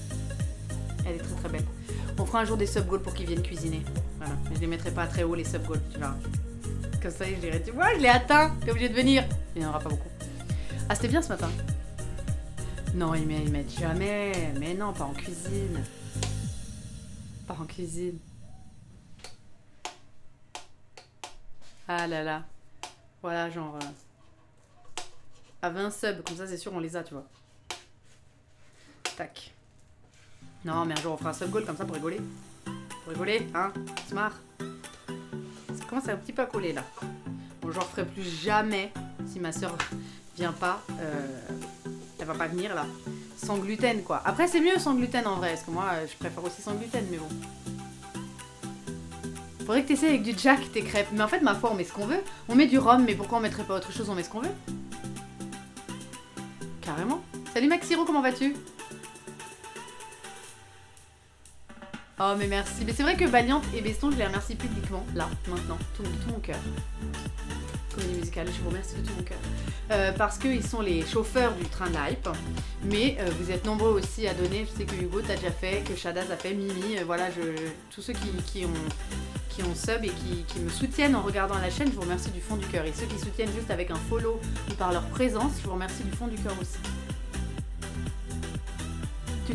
A: Elle est très très belle. On fera un jour des sub goals pour qu'ils viennent cuisiner. Voilà, mais je les mettrai pas très haut les sub goals, tu verras. Comme ça je dirais, tu vois, je l'ai atteint, t'es obligé de venir. Il n'y en aura pas beaucoup. Ah c'était bien ce matin. Non, ils mettent jamais. Mais non, pas en cuisine. Pas en cuisine. Ah là là. Voilà, genre... à 20 subs, comme ça c'est sûr on les a, tu vois. Tac. Non, mais un jour on fera un sub goal comme ça pour rigoler. Pour rigoler, hein. Smart. Ça commence un petit peu à coller là. Bon, je referai plus jamais si ma soeur vient pas. Elle va pas venir là. Sans gluten quoi. Après c'est mieux sans gluten en vrai. Parce que moi je préfère aussi sans gluten, mais bon. Faudrait que t'essayes avec du jack tes crêpes. Mais en fait ma foi on met ce qu'on veut. On met du rhum, mais pourquoi on mettrait pas autre chose? On met ce qu'on veut. Carrément. Salut Maxiro, comment vas-tu? Oh mais merci. Mais c'est vrai que Valiant et Beston je les remercie publiquement. Là, maintenant. Tout mon cœur. Comédie musicale, je vous remercie de tout mon cœur. Parce qu'ils sont les chauffeurs du train de l'hype. Mais vous êtes nombreux aussi à donner. Je sais que Hugo t'as déjà fait, que Shadaz a fait, Mimi. Voilà, tous ceux qui ont sub et qui me soutiennent en regardant la chaîne, je vous remercie du fond du cœur. Et ceux qui soutiennent juste avec un follow ou par leur présence, je vous remercie du fond du cœur aussi. Tu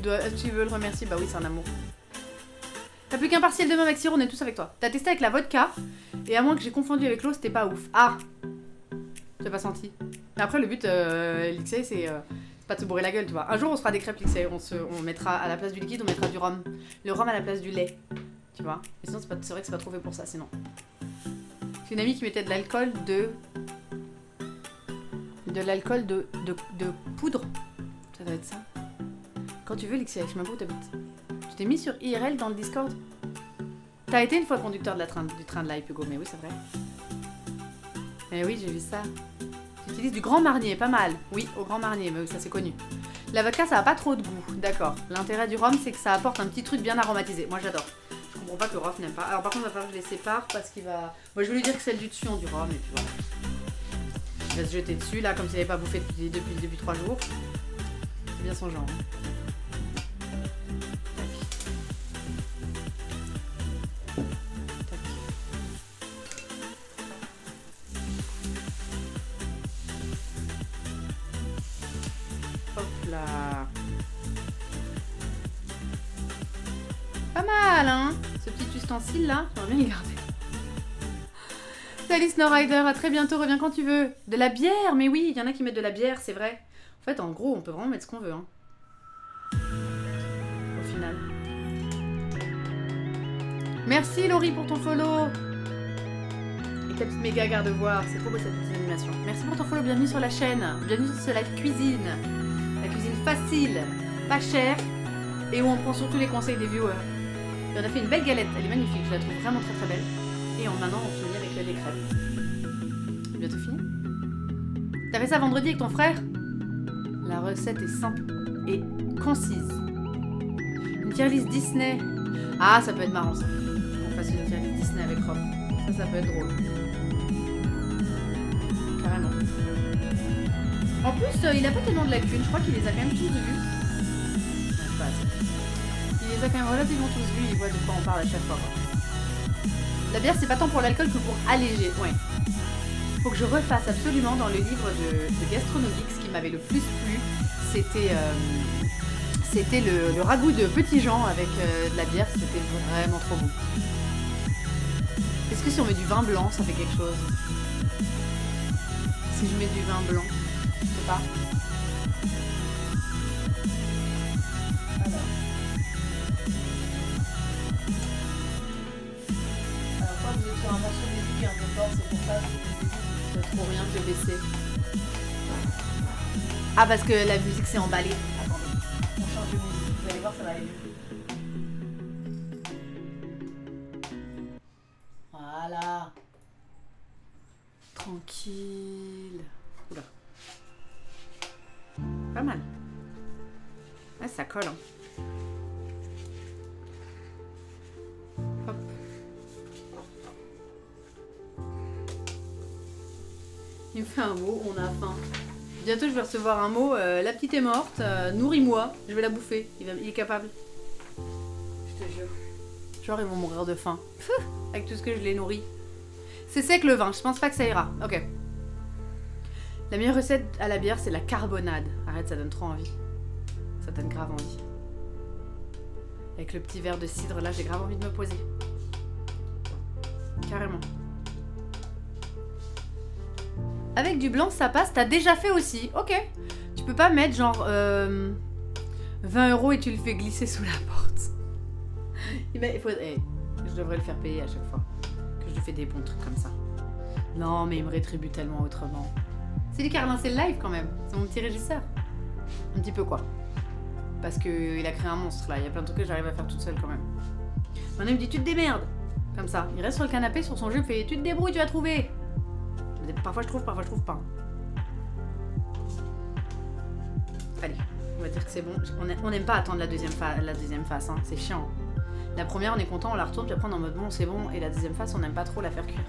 A: veux le remercier? Bah oui, c'est un amour. T'as plus qu'un partiel demain, Maxiro, on est tous avec toi. T'as testé avec la vodka, et à moins que j'ai confondu avec l'eau, c'était pas ouf. Ah! T'as pas senti. Mais après, le but, l'XA, c'est pas de se bourrer la gueule, tu vois. Un jour, on se fera des crêpes l'XA, on mettra à la place du liquide, on mettra du rhum. Le rhum à la place du lait, tu vois. Mais sinon, c'est vrai que c'est pas trop fait pour ça, sinon. J'ai une amie qui mettait de l'alcool de poudre. Ça doit être ça. Quand tu veux, l'XA, je sais même pas où t'habites. Tu t'es mis sur IRL dans le Discord? T'as été une fois conducteur de du train de l'hype, Hugo, mais oui, c'est vrai. Mais oui, j'ai vu ça. Tu utilises du Grand Marnier, pas mal. Oui, au Grand Marnier, mais oui, ça c'est connu. La vodka, ça a pas trop de goût, d'accord. L'intérêt du rhum, c'est que ça apporte un petit truc bien aromatisé. Moi, j'adore. Je comprends pas que Rof n'aime pas. Alors par contre, il va falloir que je les sépare parce qu'il va... Moi, je vais lui dire que c'est le du dessus du rhum, et puis voilà. Il va se jeter dessus, là, comme s'il n'avait pas bouffé depuis 3 jours. C'est bien son genre. Hein. Pas mal, hein, ce petit ustensile là, j'aimerais bien y garder. Salut Snowrider, à très bientôt, reviens quand tu veux. De la bière, mais oui, il y en a qui mettent de la bière, c'est vrai. En fait, en gros, on peut vraiment mettre ce qu'on veut, hein. Au final. Merci Laurie pour ton follow. Et ta petite méga garde-voir, c'est trop beau cette petite animation. Merci pour ton follow, bienvenue sur la chaîne. Bienvenue sur ce live cuisine. La cuisine facile, pas chère, et où on prend surtout les conseils des viewers. Et on a fait une belle galette, elle est magnifique, je la trouve vraiment très très belle. Et maintenant on finit avec des crêpes. Bientôt fini. T'as fait ça vendredi avec ton frère? La recette est simple et concise. Une tier list Disney. Ah, ça peut être marrant ça. On fasse une tier list Disney avec Rob. Ça peut être drôle. Carrément. En plus, il a pas tellement de lacunes, je crois qu'il les a quand même tous vus. Non, pas assez. Il les a quand même relativement tous vus, il voit de quoi on parle à chaque fois. La bière, c'est pas tant pour l'alcool que pour alléger. Ouais. Faut que je refasse absolument dans le livre de Gastronomique. Ce qui m'avait le plus plu, c'était le ragoût de Petit Jean avec de la bière. C'était vraiment trop bon. Est-ce que si on met du vin blanc, ça fait quelque chose? Si je mets du vin blanc, je sais pas. Alors quand vous êtes sur un morceau de musique et un effort, c'est pour ça que c'est trop rien de baisser. Ah parce que la musique s'est emballée. Attendez, on change de musique, vous allez voir ça va aller mieux. Voilà. Tranquille. Oula. Pas mal. Ouais, ça colle. Hein. Hop. Il me fait un mot, on a faim. Bientôt je vais recevoir un mot, la petite est morte, nourris-moi, je vais la bouffer, il est capable. Je te jure. Genre ils vont mourir de faim. Avec tout ce que je les nourris. C'est sec le vin, je pense pas que ça ira. Ok. La meilleure recette à la bière, c'est la carbonade. Arrête, ça donne trop envie. Ça donne grave envie. Avec le petit verre de cidre là, j'ai grave envie de me poser. Carrément. Avec du blanc, ça passe. T'as déjà fait aussi. Ok. Tu peux pas mettre genre 20 € et tu le fais glisser sous la porte. Il faut... je devrais le faire payer à chaque fois. Que je lui fais des bons trucs comme ça. Non, mais il me rétribue tellement autrement. C'est lui qui a relancé le live quand même. C'est mon petit régisseur. Un petit peu quoi. Parce qu'il a créé un monstre là. Il y a plein de trucs que j'arrive à faire toute seule quand même. Maintenant il me dit tu te démerdes. Comme ça. Il reste sur le canapé sur son jeu. Il fait tu te débrouilles, tu vas trouver. Parfois je trouve pas. Allez, on va dire que c'est bon. On n'aime pas attendre la deuxième phase, hein. C'est chiant. La première on est content, on la retourne, puis après on est en mode bon c'est bon. Et la deuxième phase on n'aime pas trop la faire cuire.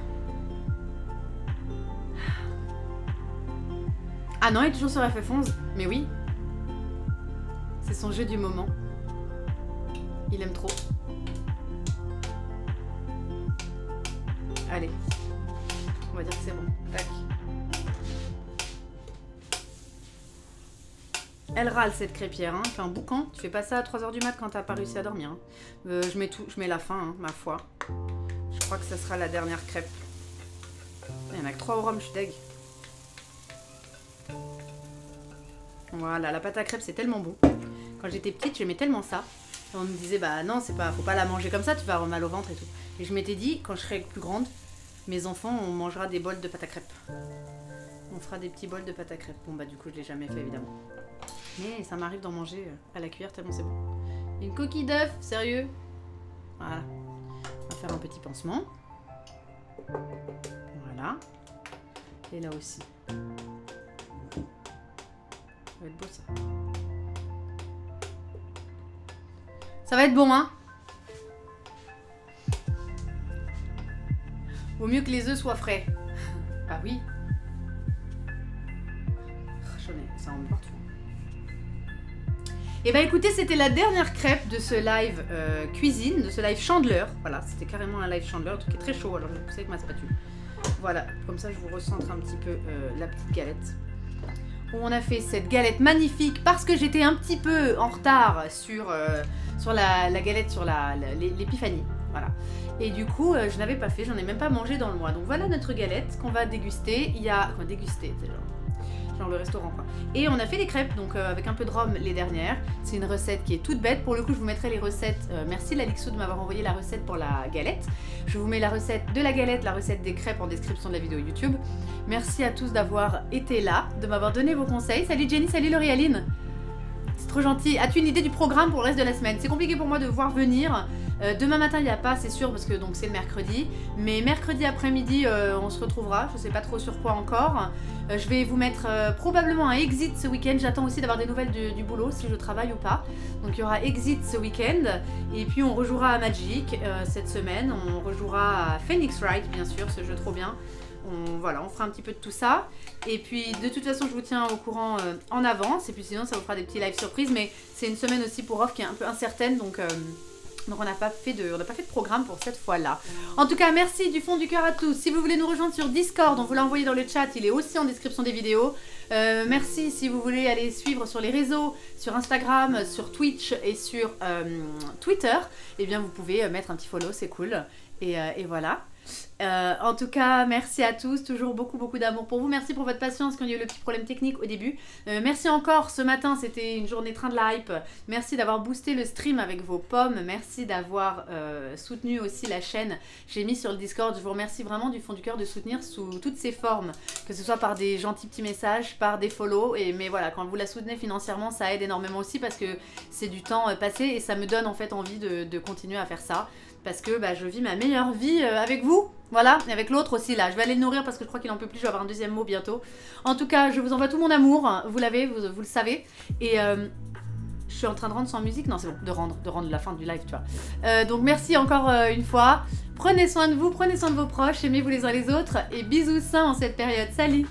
A: Ah non, il est toujours sur FF11. Mais oui. C'est son jeu du moment. Il aime trop. Allez. On va dire que c'est bon. Tac. Elle râle cette crêpière, hein. Fait un boucan. Tu fais pas ça à 3 h du mat quand t'as pas réussi à dormir. Hein. Je mets tout, je mets la fin, hein, ma foi. Je crois que ça sera la dernière crêpe. Il y en a que 3 au rhum, je suis deg. Voilà, la pâte à crêpes c'est tellement bon. Quand j'étais petite, j'aimais tellement ça. Et on me disait bah non, c'est pas, faut pas la manger comme ça, tu vas avoir mal au ventre et tout. Et je m'étais dit, quand je serai plus grande, mes enfants, on mangera des bols de pâte à crêpes. On fera des petits bols de pâte à crêpes. Bon bah du coup je l'ai jamais fait évidemment. Mais ça m'arrive d'en manger à la cuillère tellement c'est bon. Une coquille d'œuf, sérieux. Voilà. On va faire un petit pansement. Voilà. Et là aussi. Ça va être beau ça. Ça va être bon hein. Vaut mieux que les œufs soient frais. Bah oui. J'en ai, ça en porte. Et bah écoutez, c'était la dernière crêpe de ce live cuisine, de ce live chandeleur. Voilà, c'était carrément un live chandeleur, le truc est très chaud, alors je vais pousser avec ma spatule. Voilà, comme ça je vous recentre un petit peu la petite galette. On a fait cette galette magnifique parce que j'étais un petit peu en retard sur la galette, sur l'épiphanie. Voilà. Et du coup, je n'avais pas fait, j'en ai même pas mangé dans le mois. Donc voilà notre galette qu'on va déguster. Il y a... Enfin, déguster, c'est genre le restaurant quoi. Et on a fait des crêpes, donc avec un peu de rhum les dernières. C'est une recette qui est toute bête. Pour le coup, je vous mettrai les recettes. Merci Lalixo de m'avoir envoyé la recette pour la galette. Je vous mets la recette de la galette, la recette des crêpes en description de la vidéo YouTube. Merci à tous d'avoir été là, de m'avoir donné vos conseils. Salut Jenny, salut Laurie-Aline. C'est trop gentil. As-tu une idée du programme pour le reste de la semaine? C'est compliqué pour moi de voir venir. Demain matin, il n'y a pas, c'est sûr, parce que donc c'est le mercredi. Mais mercredi après-midi, on se retrouvera. Je ne sais pas trop sur quoi encore. Je vais vous mettre probablement un exit ce week-end. J'attends aussi d'avoir des nouvelles du boulot, si je travaille ou pas. Donc il y aura exit ce week-end. Et puis on rejouera à Magic cette semaine. On rejouera à Phoenix Wright, bien sûr, ce jeu trop bien. Voilà, on fera un petit peu de tout ça. Et puis de toute façon je vous tiens au courant en avance. Et puis sinon ça vous fera des petits live surprises. Mais c'est une semaine aussi pour off qui est un peu incertaine. Donc on n'a pas fait de programme pour cette fois-là. En tout cas, merci du fond du cœur à tous. Si vous voulez nous rejoindre sur Discord, on vous l'a envoyé dans le chat. Il est aussi en description des vidéos. Merci si vous voulez aller suivre sur les réseaux, sur Instagram, sur Twitch et sur Twitter. Eh bien vous pouvez mettre un petit follow, c'est cool. Et voilà. En tout cas, merci à tous, toujours beaucoup d'amour pour vous. Merci pour votre patience quand il y a eu le petit problème technique au début. Merci encore, ce matin c'était une journée train de la hype. Merci d'avoir boosté le stream avec vos pommes. Merci d'avoir soutenu aussi la chaîne. J'ai mis sur le Discord, je vous remercie vraiment du fond du cœur de soutenir sous toutes ses formes. Que ce soit par des gentils petits messages, par des follow. Mais voilà, quand vous la soutenez financièrement, ça aide énormément aussi parce que c'est du temps passé et ça me donne en fait envie de continuer à faire ça. Parce que bah, je vis ma meilleure vie avec vous. Voilà, et avec l'autre aussi là. Je vais aller le nourrir parce que je crois qu'il en peut plus. Je vais avoir un deuxième mot bientôt. En tout cas, je vous envoie tout mon amour. Vous l'avez, vous le savez. Et je suis en train de rendre sans musique. Non, c'est bon, de rendre la fin du live, tu vois. Donc merci encore une fois. Prenez soin de vous, prenez soin de vos proches. Aimez-vous les uns les autres. Et bisous sains en cette période. Salut!